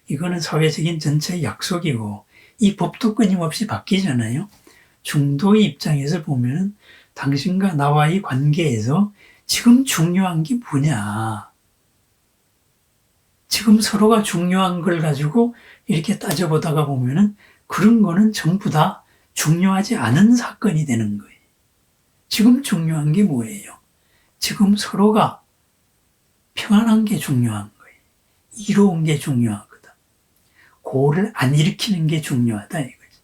이거는 사회적인 전체의 약속이고, 이 법도 끊임없이 바뀌잖아요. 중도의 입장에서 보면은 당신과 나와의 관계에서 지금 중요한 게 뭐냐. 지금 서로가 중요한 걸 가지고 이렇게 따져보다가 보면은 그런 거는 전부 다 중요하지 않은 사건이 되는 거예요. 지금 중요한 게 뭐예요? 지금 서로가 평안한 게 중요한 거예요. 이로운 게 중요하거든. 고를 안 일으키는 게 중요하다 이거지.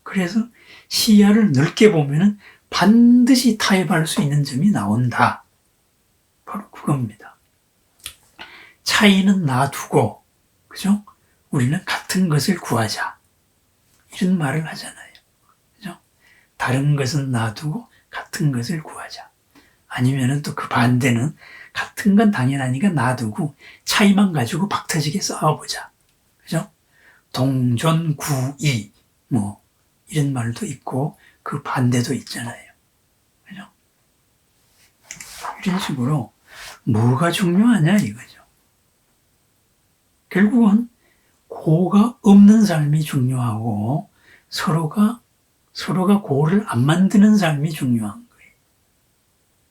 그래서 시야를 넓게 보면은 반드시 타협할 수 있는 점이 나온다. 바로 그겁니다. 차이는 놔두고, 그죠? 우리는 같은 것을 구하자. 이런 말을 하잖아요. 그죠? 다른 것은 놔두고 같은 것을 구하자. 아니면은 또 그 반대는 같은 건 당연하니까 놔두고 차이만 가지고 박터지게 싸워보자. 그죠? 동존구이, 뭐, 이런 말도 있고 그 반대도 있잖아요. 그죠? 이런 식으로 뭐가 중요하냐 이거죠. 결국은 고가 없는 삶이 중요하고 서로가 고를 안 만드는 삶이 중요한 거예요.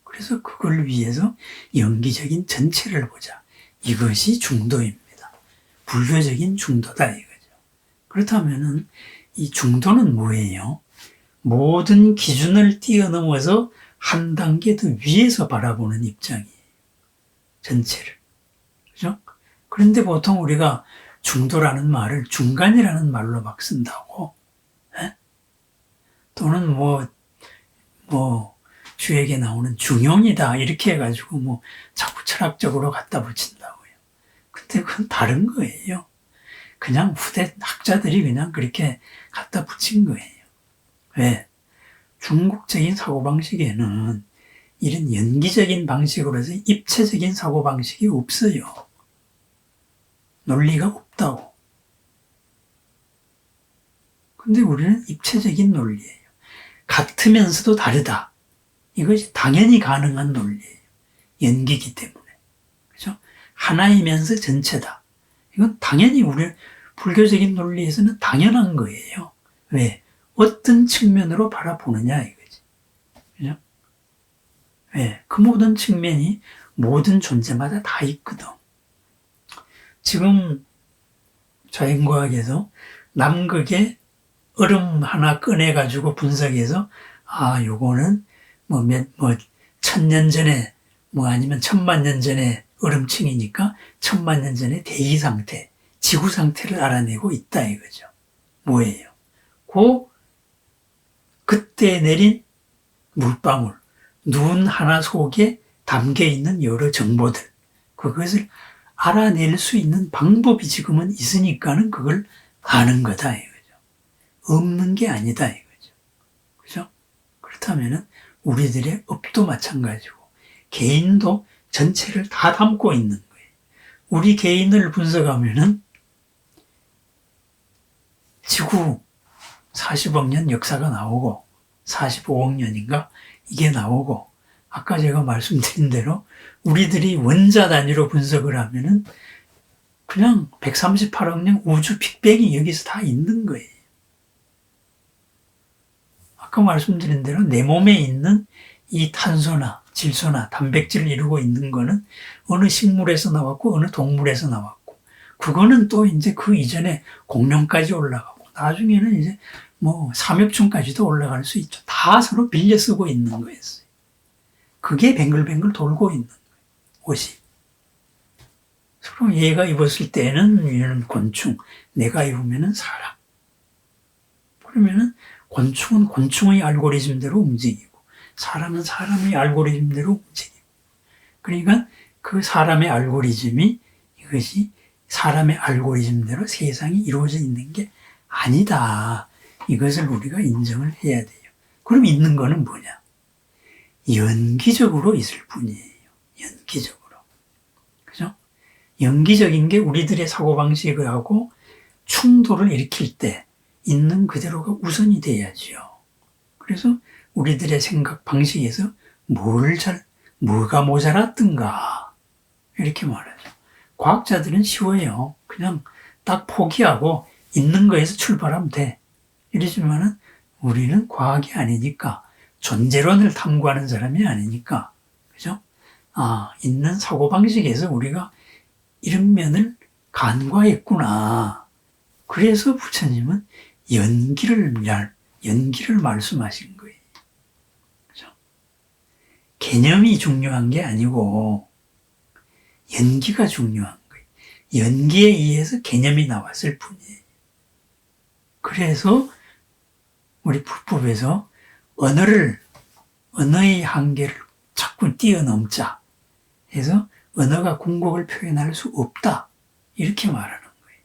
그래서 그걸 위해서 연기적인 전체를 보자. 이것이 중도입니다. 불교적인 중도다 이거죠. 그렇다면은 이 중도는 뭐예요? 모든 기준을 뛰어넘어서 한 단계 더 위에서 바라보는 입장이에요. 전체를. 그죠? 그런데 보통 우리가 중도라는 말을 중간이라는 말로 막 쓴다고. 에? 또는 주에게 나오는 중용이다. 이렇게 해가지고 자꾸 철학적으로 갖다 붙인다고요. 근데 그건 다른 거예요. 그냥 후대 학자들이 그냥 그렇게 갖다 붙인 거예요. 왜? 중국적인 사고방식에는 이런 연기적인 방식으로 해서 입체적인 사고방식이 없어요. 논리가 없다고. 근데 우리는 입체적인 논리예요. 같으면서도 다르다. 이것이 당연히 가능한 논리예요. 연기이기 때문에. 그죠? 하나이면서 전체다. 이건 당연히 우리 불교적인 논리에서는 당연한 거예요. 왜? 어떤 측면으로 바라보느냐 이거지. 그죠? 왜? 그 모든 측면이 모든 존재마다 다 있거든. 지금 자연과학에서 남극의 얼음 하나 꺼내가지고 분석해서, 요거는 1000년 전에, 아니면 1000만 년 전에 얼음층이니까 1000만 년 전에 대기 상태, 지구 상태를 알아내고 있다 이거죠. 뭐예요? 그때 내린 물방울, 눈 하나 속에 담겨 있는 여러 정보들, 그것을 알아낼 수 있는 방법이 지금은 있으니까는 그걸 아는 거다 이거죠. 없는 게 아니다 이거죠. 그죠? 그렇다면은 우리들의 업도 마찬가지고 개인도 전체를 다 담고 있는 거예요. 우리 개인을 분석하면은 지구 40억 년 역사가 나오고 45억 년인가 이게 나오고, 아까 제가 말씀드린 대로 우리들이 원자 단위로 분석을 하면은 그냥 138억 년 우주 빅뱅이 여기서 다 있는 거예요. 아까 말씀드린 대로 내 몸에 있는 이 탄소나 질소나 단백질을 이루고 있는 거는 어느 식물에서 나왔고 어느 동물에서 나왔고, 그거는 또 이제 그 이전에 공룡까지 올라가고 나중에는 이제 뭐 삼엽충까지도 올라갈 수 있죠. 다 서로 빌려 쓰고 있는 거였어요. 그게 뱅글뱅글 돌고 있는 거예요, 옷이. 그럼 얘가 입었을 때는 얘는 곤충, 내가 입으면은 사람. 그러면은 곤충은 곤충의 알고리즘대로 움직이고 사람은 사람의 알고리즘대로 움직이고, 그러니까 그 사람의 알고리즘이 이것이 사람의 알고리즘대로 세상이 이루어져 있는 게 아니다. 이것을 우리가 인정을 해야 돼요. 그럼 있는 거는 뭐냐? 연기적으로 있을 뿐이에요. 연기적으로. 그죠? 연기적인 게 우리들의 사고방식하고 충돌을 일으킬 때 있는 그대로가 우선이 돼야지요. 그래서 우리들의 생각 방식에서 뭐가 모자랐던가 이렇게 말하죠. 과학자들은 쉬워요. 그냥 딱 포기하고 있는 거에서 출발하면 돼. 이러지만은 우리는 과학이 아니니까, 존재론을 탐구하는 사람이 아니니까, 그죠? 있는 사고방식에서 우리가 이런 면을 간과했구나. 그래서 부처님은 연기를 말씀하신 거예요. 그죠? 개념이 중요한 게 아니고 연기가 중요한 거예요. 연기에 의해서 개념이 나왔을 뿐이에요. 그래서 우리 불법에서 언어의 한계를 자꾸 뛰어넘자 해서 언어가 궁극을 표현할 수 없다, 이렇게 말하는 거예요.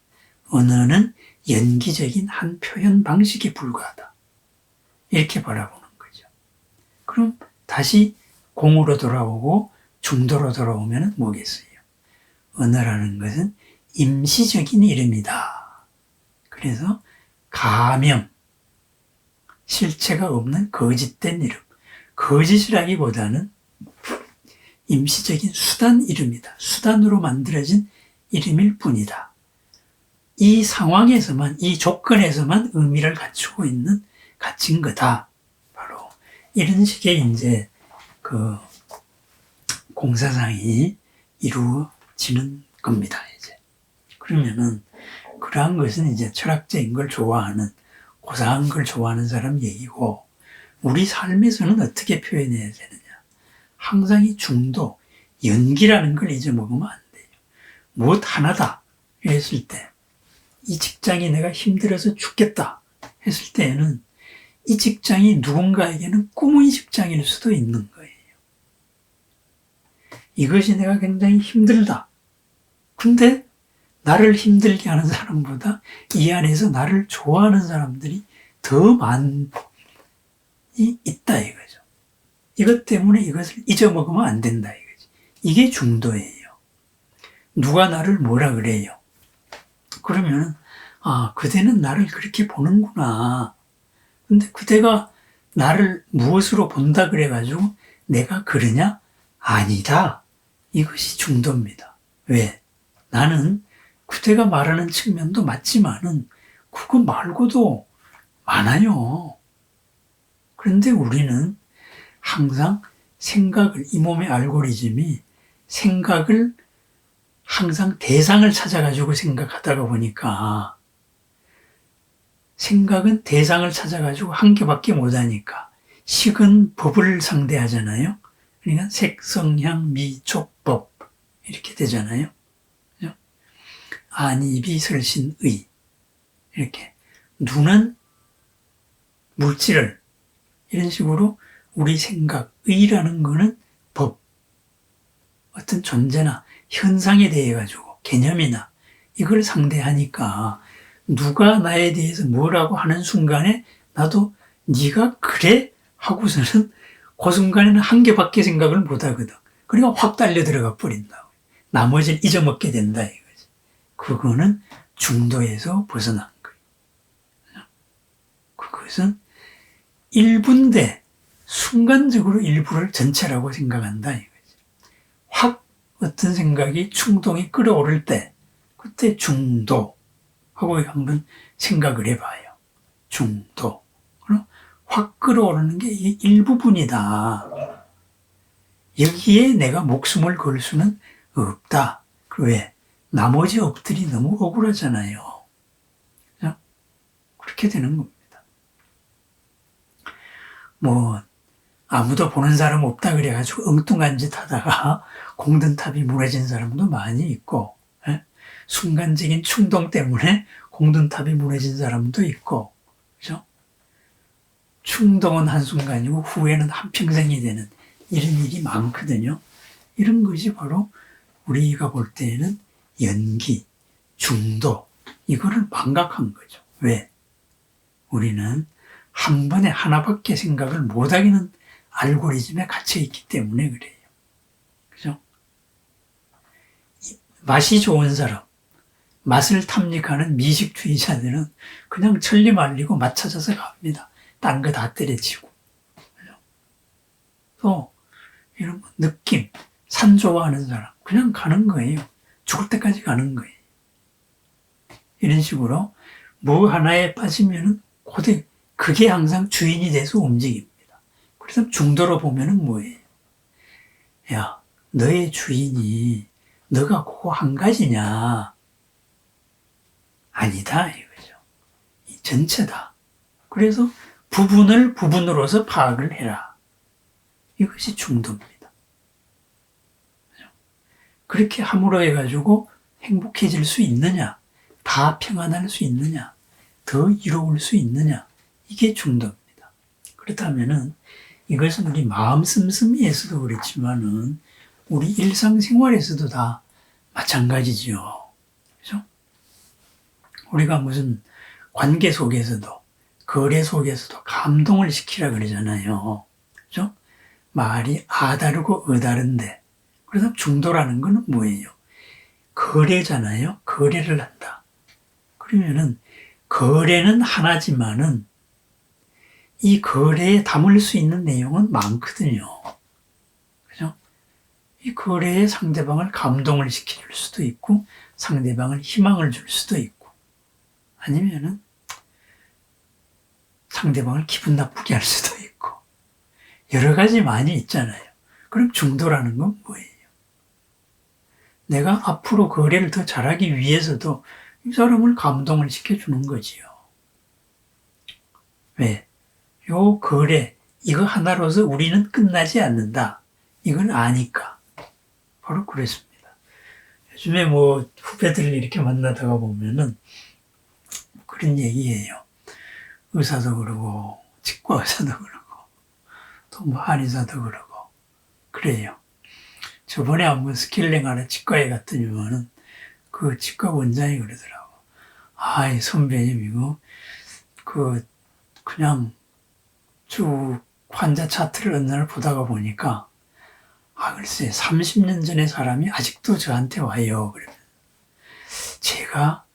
언어는 연기적인 한 표현 방식에 불과하다, 이렇게 바라보는 거죠. 그럼 다시 공으로 돌아오고 중도로 돌아오면 뭐겠어요? 언어라는 것은 임시적인 이름이다. 그래서 가명, 실체가 없는 거짓된 이름, 거짓이라기보다는 임시적인 수단 이름이다. 수단으로 만들어진 이름일 뿐이다. 이 상황에서만, 이 조건에서만 의미를 갖춘 거다. 바로 이런 식의 이제 그 공사상이 이루어지는 겁니다. 이제 그러면은 그러한 것은 이제 철학적인 걸 좋아하는, 고상한 걸 좋아하는 사람 얘기고, 우리 삶에서는 어떻게 표현해야 되느냐? 항상 이 중도, 연기라는 걸 잊어먹으면 안 돼요. 무엇 하나다 했을 때, 이 직장이 내가 힘들어서 죽겠다 했을 때에는 이 직장이 누군가에게는 꿈의 직장일 수도 있는 거예요. 이것이 내가 굉장히 힘들다. 근데 나를 힘들게 하는 사람보다 이 안에서 나를 좋아하는 사람들이 더 많이 있다 이거죠. 이것 때문에 이것을 잊어먹으면 안 된다 이거지. 이게 중도예요. 누가 나를 뭐라 그래요? 그러면 그대는 나를 그렇게 보는구나. 근데 그대가 나를 무엇으로 본다 그래가지고 내가 그러냐? 아니다. 이것이 중도입니다. 왜? 나는 그대가 말하는 측면도 맞지만은 그거 말고도 많아요. 그런데 우리는 항상 이 몸의 알고리즘이 생각을 항상 대상을 찾아가지고 생각하다가 보니까, 생각은 대상을 찾아가지고 한 개밖에 못하니까 식은 법을 상대하잖아요. 그러니까 색, 성, 향, 미, 촉, 법 이렇게 되잖아요. 그죠? 안, 비, 설, 신, 의 이렇게. 눈은 물질을, 이런 식으로 우리 생각, 의라는 거는 법, 어떤 존재나 현상에 대해 가지고 개념이나 이걸 상대하니까 누가 나에 대해서 뭐라고 하는 순간에 나도 네가 그래? 하고서는 그 순간에는 한 개밖에 생각을 못 하거든. 그러니까 확 달려 들어가 버린다고. 나머지를 잊어먹게 된다 이거지. 그거는 중도에서 벗어난 거예요. 그것은 일부인데 순간적으로 일부를 전체라고 생각한다 이거지. 확 어떤 생각이 충동이 끌어오를 때 그때 중도 하고 한번 생각을 해봐요. 중도. 그럼 확 끌어오르는 게 이 일부분이다. 여기에 내가 목숨을 걸 수는 없다. 왜? 나머지 업들이 너무 억울하잖아요. 그렇게 되는 겁니다. 뭐 아무도 보는 사람 없다 그래가지고 엉뚱한 짓 하다가 공든탑이 무너진 사람도 많이 있고, 순간적인 충동 때문에 공든탑이 무너진 사람도 있고, 그죠? 충동은 한순간이고 후회는 한평생이 되는 이런 일이 많거든요. 이런 것이 바로 우리가 볼 때에는 연기, 중도, 이거를 망각한 거죠. 왜? 우리는 한 번에 하나밖에 생각을 못하기는 알고리즘에 갇혀있기 때문에 그래요. 그죠? 맛이 좋은 사람, 맛을 탐닉하는 미식주의자들은 그냥 천리 말리고 맛 찾아서 갑니다. 딴 거 다 때려치고. 또 이런 느낌, 산 좋아하는 사람 그냥 가는 거예요. 죽을 때까지 가는 거예요. 이런 식으로 뭐 하나에 빠지면은 그게 항상 주인이 돼서 움직입니다. 그래서 중도로 보면은 뭐예요? 야, 너의 주인이 너가 그거 한 가지냐? 아니다 이거죠. 이 전체다. 그래서 부분을 부분으로서 파악을 해라. 이것이 중도입니다. 그렇게 함으로 해가지고 행복해질 수 있느냐? 다 평안할 수 있느냐? 더 이로울 수 있느냐? 이게 중도입니다. 그렇다면은 이것은 우리 마음 씀씀이에서도 그렇지만은 우리 일상생활에서도 다 마찬가지죠. 그죠? 우리가 무슨 관계 속에서도, 거래 속에서도 감동을 시키라 그러잖아요. 그죠? 말이 다르고 다른데. 그래서 중도라는 거는 뭐예요? 거래잖아요. 거래를 한다. 그러면은 거래는 하나지만은 이 거래에 담을 수 있는 내용은 많거든요. 그죠? 이 거래에 상대방을 감동을 시킬 수도 있고, 상대방을 희망을 줄 수도 있고, 아니면은 상대방을 기분 나쁘게 할 수도 있고, 여러 가지 많이 있잖아요. 그럼 중도라는 건 뭐예요? 내가 앞으로 거래를 더 잘하기 위해서도 이 사람을 감동을 시켜주는 거지요. 왜? 요 거래, 이거 하나로서 우리는 끝나지 않는다. 이걸 아니까. 바로 그랬습니다. 요즘에 뭐 후배들을 이렇게 만나다가 보면은 그런 얘기예요. 의사도 그러고, 치과 의사도 그러고, 또 뭐 한의사도 그러고, 그래요. 저번에 한번 스킬링 하러 치과에 갔더니만은 그 치과 원장이 그러더라고. 아이, 선배님, 이거, 그냥 쭉 환자 차트를 어느 날 보다가 보니까, 글쎄, 30년 전의 사람이 아직도 저한테 와요. 그러면 제가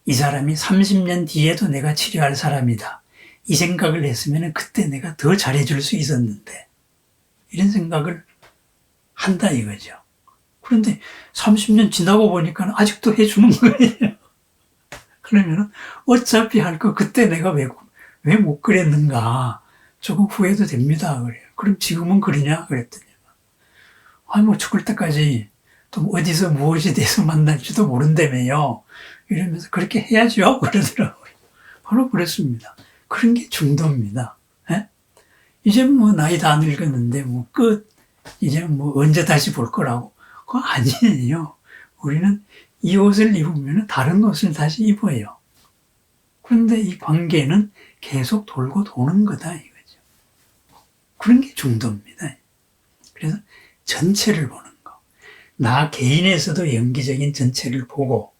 이 사람이 30년 뒤에도 내가 치료할 사람이다. 이 생각을 했으면 그때 내가 더 잘해줄 수 있었는데, 이런 생각을 한다 이거죠. 그런데 30년 지나고 보니까 아직도 해주는 거예요. 그러면 어차피 할 거 그때 내가 왜 못 그랬는가. 조금 후회도 됩니다. 그래요. 그럼 지금은 그러냐? 그랬더니. 뭐 죽을 때까지 또 어디서 무엇이 돼서 만날지도 모른다며요. 이러면서 그렇게 해야죠. 그러더라고요. 바로 그랬습니다. 그런 게 중도입니다. 예? 이제 뭐 나이 다 늙었는데 뭐 이제 뭐 언제 다시 볼 거라고. 그거 아니에요. 우리는 이 옷을 입으면 다른 옷을 다시 입어요. 그런데 이 관계는 계속 돌고 도는 거다 이거죠. 그런 게 중도입니다. 그래서 전체를 보는 거. 나 개인에서도 연기적인 전체를 보고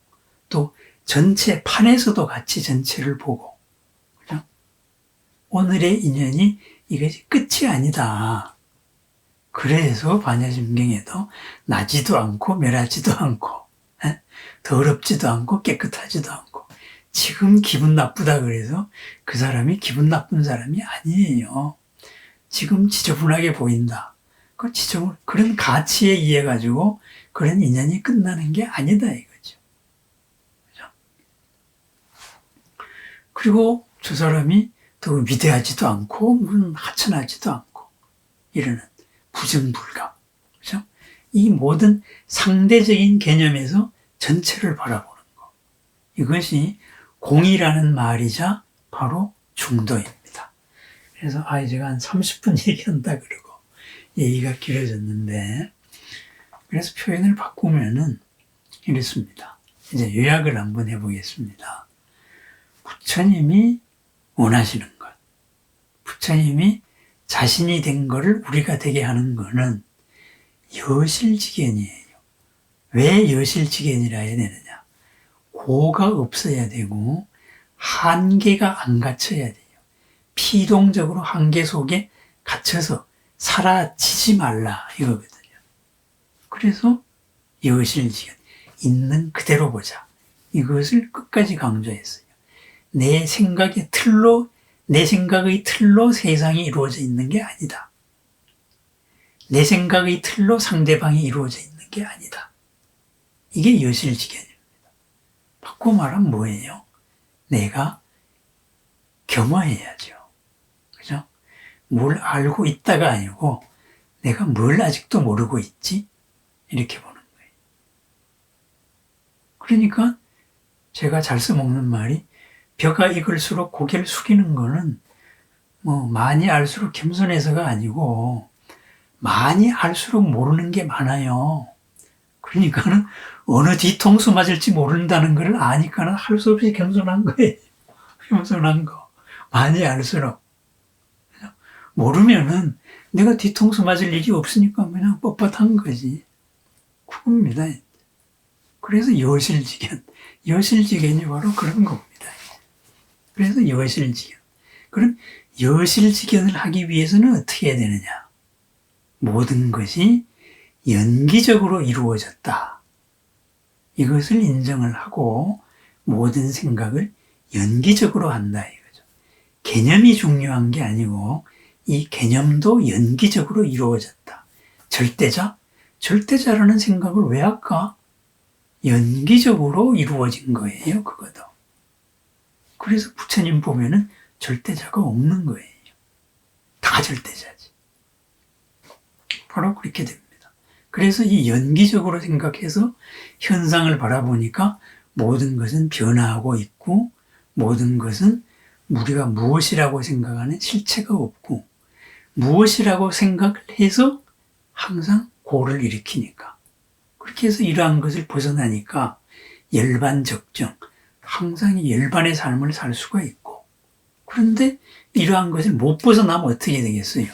또 전체 판에서도 같이 전체를 보고, 그죠? 오늘의 인연이 이것이 끝이 아니다. 그래서 반야심경에도 나지도 않고 멸하지도 않고, 더럽지도 않고 깨끗하지도 않고, 지금 기분 나쁘다 그래서 그 사람이 기분 나쁜 사람이 아니에요. 지금 지저분하게 보인다. 그런 가치에 의해 가지고 그런 인연이 끝나는 게 아니다 이거죠. 그죠? 그리고 저 사람이 또 위대하지도 않고 무슨 하찮하지도 않고 이러는 부정불감. 그죠? 이 모든 상대적인 개념에서 전체를 바라보는 것. 이것이 공이라는 말이자 바로 중도입니다. 그래서 제가 한 30분 얘기한다 그러고 얘기가 길어졌는데, 그래서 표현을 바꾸면은 이렇습니다. 이제 요약을 한번 해보겠습니다. 부처님이 원하시는 것, 부처님이 자신이 된 거를 우리가 되게 하는 거는 여실지견이에요. 왜 여실지견이라 해야 되느냐? 고가 없어야 되고 한계가 안 갇혀야 돼요. 피동적으로 한계 속에 갇혀서 사라지지 말라 이거거든요. 그래서 여실지견, 있는 그대로 보자. 이것을 끝까지 강조했어요. 내 생각의 틀로 세상이 이루어져 있는 게 아니다. 내 생각의 틀로 상대방이 이루어져 있는 게 아니다. 이게 여실지견입니다. 바꿔 말하면 뭐예요? 내가 겸허해야죠. 그죠? 뭘 알고 있다가 아니고 내가 뭘 아직도 모르고 있지? 이렇게 보는 거예요. 그러니까 제가 잘 써먹는 말이, 벼가 익을수록 고개를 숙이는 거는 많이 알수록 겸손해서가 아니고 많이 알수록 모르는 게 많아요. 그러니까는 어느 뒤통수 맞을지 모른다는 걸 아니까는 할 수 없이 겸손한 거예요. 겸손한 거. 많이 알수록. 모르면은 내가 뒤통수 맞을 일이 없으니까 그냥 뻣뻣한 거지. 그겁니다. 그래서 여실지견이 바로 그런 겁니다. 그래서 여실지견. 그럼 여실지견을 하기 위해서는 어떻게 해야 되느냐? 모든 것이 연기적으로 이루어졌다. 이것을 인정을 하고 모든 생각을 연기적으로 한다 이거죠. 개념이 중요한 게 아니고 이 개념도 연기적으로 이루어졌다. 절대자라는 생각을 왜 할까? 연기적으로 이루어진 거예요, 그것도. 그래서 부처님 보면은 절대자가 없는 거예요. 다 절대자지. 바로 그렇게 됩니다. 그래서 이 연기적으로 생각해서 현상을 바라보니까 모든 것은 변화하고 있고 모든 것은 우리가 무엇이라고 생각하는 실체가 없고 무엇이라고 생각을 해서 항상 고를 일으키니까 그렇게 해서 이러한 것을 벗어나니까 열반적정, 항상 열반의 삶을 살 수가 있고 그런데 이러한 것을 못 벗어나면 어떻게 되겠어요?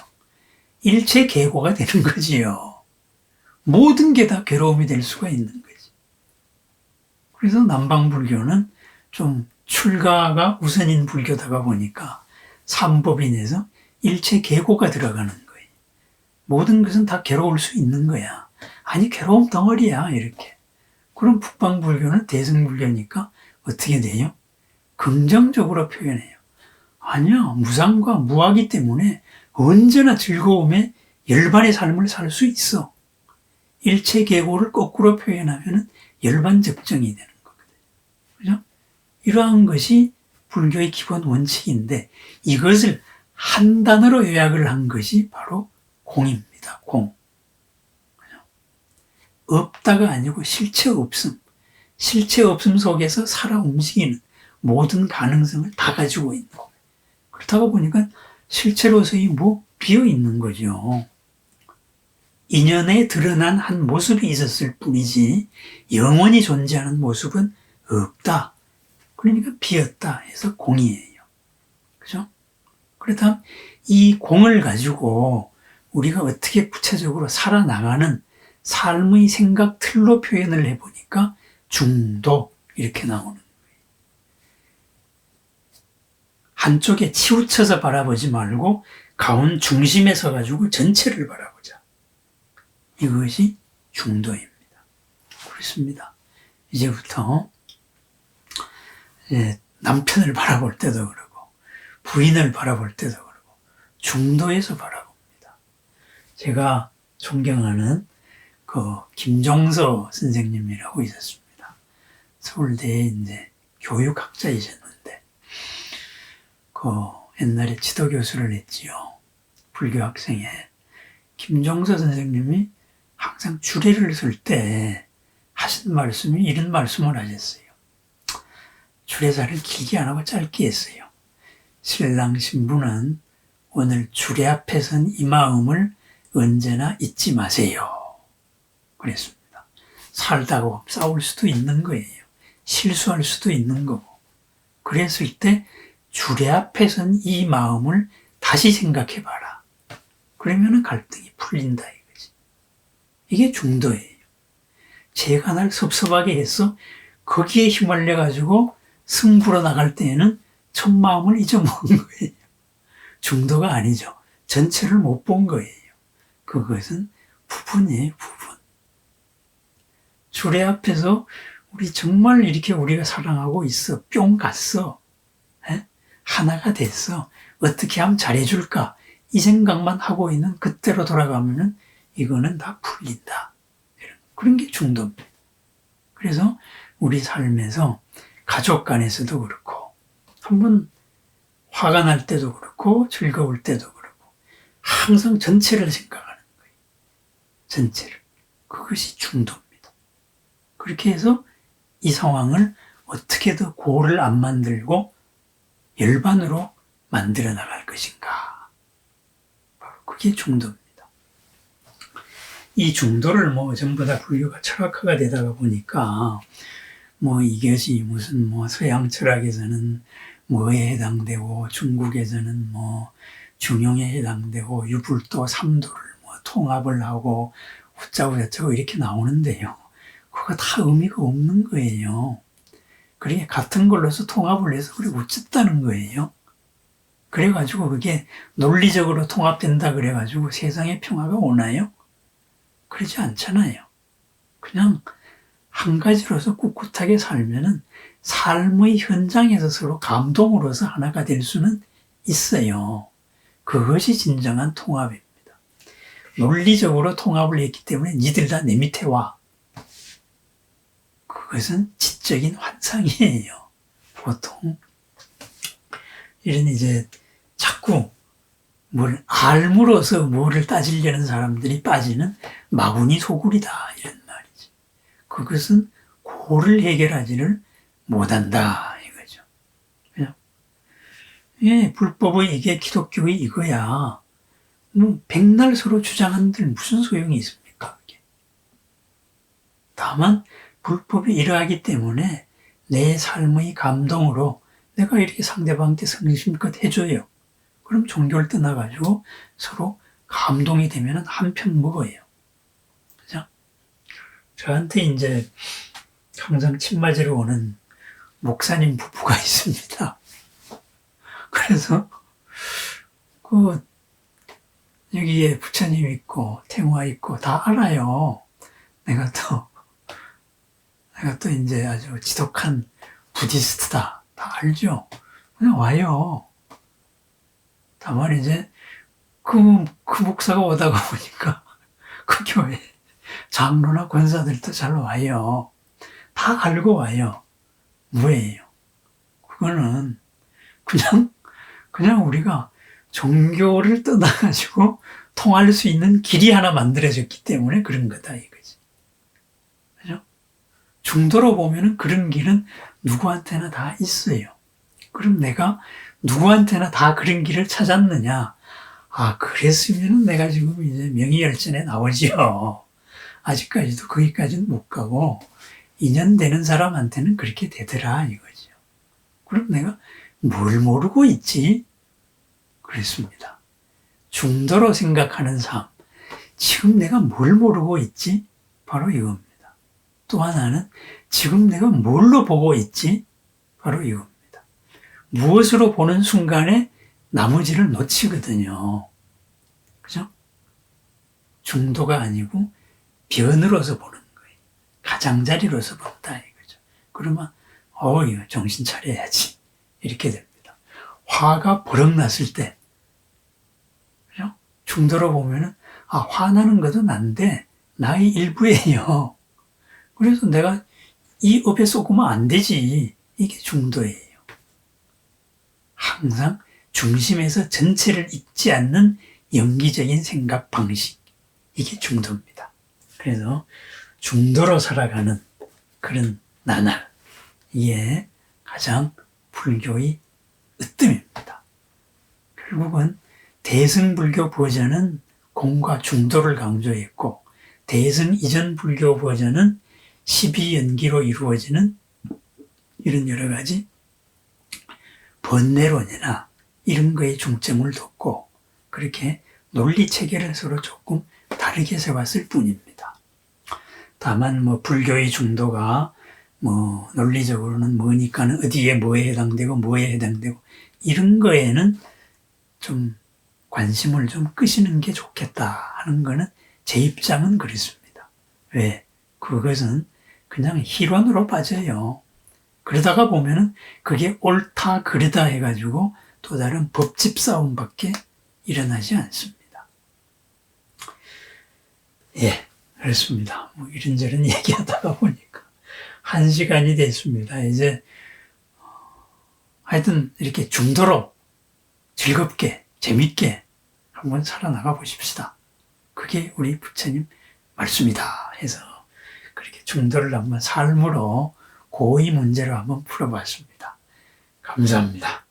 일체 계고가 되는 거지요. 모든 게 다 괴로움이 될 수가 있는 거지. 그래서 남방불교는 좀 출가가 우선인 불교다가 보니까 삼법인에서 일체 계고가 들어가는 거예요. 모든 것은 다 괴로울 수 있는 거야. 아니 괴로움 덩어리야 이렇게. 그럼 북방불교는 대승불교니까 어떻게 돼요? 긍정적으로 표현해요. 아니야, 무상과 무하기 때문에 언제나 즐거움에 열반의 삶을 살 수 있어. 일체 계고를 거꾸로 표현하면 열반적정이 되는 거거든요. 그죠? 이러한 것이 불교의 기본 원칙인데 이것을 한 단어로 요약을 한 것이 바로 공입니다. 공. 그죠? 없다가 아니고 실체 없음. 실체 없음 속에서 살아 움직이는 모든 가능성을 다 가지고 있는 거예요. 그렇다고 보니까 실체로서의 비어 있는 거죠. 인연에 드러난 한 모습이 있었을 뿐이지 영원히 존재하는 모습은 없다. 그러니까 비었다 해서 공이에요. 그죠? 그렇다면 이 공을 가지고 우리가 어떻게 구체적으로 살아나가는 삶의 생각 틀로 표현을 해보니까 중도 이렇게 나오는 거예요. 한쪽에 치우쳐서 바라보지 말고 가운 중심에 서가지고 전체를 바라보자. 이것이 중도입니다. 그렇습니다. 이제부터 남편을 바라볼 때도 그러고 부인을 바라볼 때도 그러고 중도에서 바라봅니다. 제가 존경하는 김종서 선생님이라고 있었습니다. 서울대에 이제 교육학자이셨는데 옛날에 지도교수를 했지요. 불교 학생에. 김종서 선생님이 항상 주례를 쓸 때 하신 말씀이 이런 말씀을 하셨어요. 주례사를 길게 안 하고 짧게 했어요. 신랑 신부는 오늘 주례 앞에 선 이 마음을 언제나 잊지 마세요. 그랬습니다. 살다가 싸울 수도 있는 거예요. 실수할 수도 있는 거고. 그랬을 때 주례 앞에 선 이 마음을 다시 생각해 봐라. 그러면 갈등이 풀린다 이거지. 이게 중도예요. 제가 날 섭섭하게 해서 거기에 힘을 내가지고 승부로 나갈 때에는 첫 마음을 잊어먹은 거예요. 중도가 아니죠. 전체를 못 본 거예요. 그것은 부분이에요, 부분. 주례 앞에서 우리 정말 이렇게 우리가 사랑하고 있어. 뿅 갔어. 에? 하나가 됐어. 어떻게 하면 잘해줄까? 이 생각만 하고 있는 그때로 돌아가면은 이거는 다 풀린다. 그런 게 중도입니다. 그래서 우리 삶에서 가족 간에서도 그렇고, 한번 화가 날 때도 그렇고, 즐거울 때도 그렇고, 항상 전체를 생각하는 거예요. 전체를. 그것이 중도입니다. 그렇게 해서 이 상황을 어떻게 더 고를 안 만들고 열반으로 만들어 나갈 것인가. 바로 그게 중도입니다. 이 중도를 전부 다 불교가 철학화가 되다가 보니까 이것이 무슨 서양 철학에서는 뭐에 해당되고 중국에서는 중용에 해당되고 유불도 삼도를 통합을 하고 우짜고 저짜고 이렇게 나오는데요. 그거 다 의미가 없는 거예요. 그러니까 같은 걸로서 통합을 해서 그래 어쨌다는 거예요. 그래가지고 그게 논리적으로 통합된다 그래가지고 세상에 평화가 오나요? 그러지 않잖아요. 그냥 한 가지로서 꿋꿋하게 살면은 삶의 현장에서 서로 감동으로서 하나가 될 수는 있어요. 그것이 진정한 통합입니다. 논리적으로 통합을 했기 때문에 니들 다 내 밑에 와. 그것은 지적인 환상이에요. 보통 이런 자꾸 뭘 알므로서 뭐를 따지려는 사람들이 빠지는 마구니 소굴이다 이런 말이지. 그것은 고를 해결하지를 못한다 이거죠. 예, 불법의 이게 기독교의 이거야. 백날 서로 주장한들 무슨 소용이 있습니까? 그게. 다만 불법이 이러하기 때문에 내 삶의 감동으로 내가 이렇게 상대방한테 성심껏 해줘요. 그럼 종교를 떠나가지고 서로 감동이 되면 한편 먹어요. 그죠? 저한테 항상 침 맞으러 오는 목사님 부부가 있습니다. 그래서 여기에 부처님 있고 태화 있고 다 알아요. 내가 또 아주 지독한 부디스트다. 다 알죠? 그냥 와요. 다만 그 목사가 오다가 보니까 그 교회 장로나 권사들도 잘 와요. 다 알고 와요. 뭐예요? 그거는 그냥 우리가 종교를 떠나가지고 통할 수 있는 길이 하나 만들어졌기 때문에 그런 거다 이거지. 그죠? 중도로 보면은 그런 길은 누구한테나 다 있어요. 그럼 내가 누구한테나 다 그런 길을 찾았느냐? 그랬으면 내가 지금 명의열전에 나오지요. 아직까지도 거기까지는 못 가고, 인연 되는 사람한테는 그렇게 되더라, 이거죠. 그럼 내가 뭘 모르고 있지? 그랬습니다. 중도로 생각하는 삶. 지금 내가 뭘 모르고 있지? 바로 이겁니다. 또 하나는 지금 내가 뭘로 보고 있지? 바로 이겁니다. 무엇으로 보는 순간에 나머지를 놓치거든요. 그죠? 중도가 아니고 변으로서 보는 거예요. 가장자리로서 본다 이거죠. 그러면 이거 정신 차려야지. 이렇게 됩니다. 화가 버럭 났을 때, 그죠? 중도로 보면은 화나는 것도 난데 나의 일부예요. 그래서 내가 이 업에 쏘으면 안 되지. 이게 중도예요. 항상 중심에서 전체를 잊지 않는 영기적인 생각 방식. 이게 중도입니다. 그래서 중도로 살아가는 그런 나날. 이게 가장 불교의 으뜸입니다. 결국은 대승불교 버전은 공과 중도를 강조했고 대승 이전 불교 버전은 12연기로 이루어지는 이런 여러 가지 번뇌론이나 이런 거에 중점을 뒀고 그렇게 논리 체계를 서로 조금 다르게 세웠을 뿐입니다. 다만 불교의 중도가 논리적으로는 뭐니까는 어디에 뭐에 해당되고 뭐에 해당되고 이런 거에는 좀 관심을 좀 끄시는 게 좋겠다 하는 거는 제 입장은 그렇습니다. 왜? 그것은 그냥 희론으로 빠져요. 그러다가 보면은 그게 옳다 그르다 해가지고 또 다른 법집 싸움밖에 일어나지 않습니다. 예, 그렇습니다. 이런저런 얘기하다가 보니까 1시간이 됐습니다. 이제 하여튼 이렇게 중도로 즐겁게 재밌게 한번 살아나가 보십시다. 그게 우리 부처님 말씀이다 해서 그렇게 중도를 한번 삶으로 고의 문제로 한번 풀어봤습니다. 감사합니다.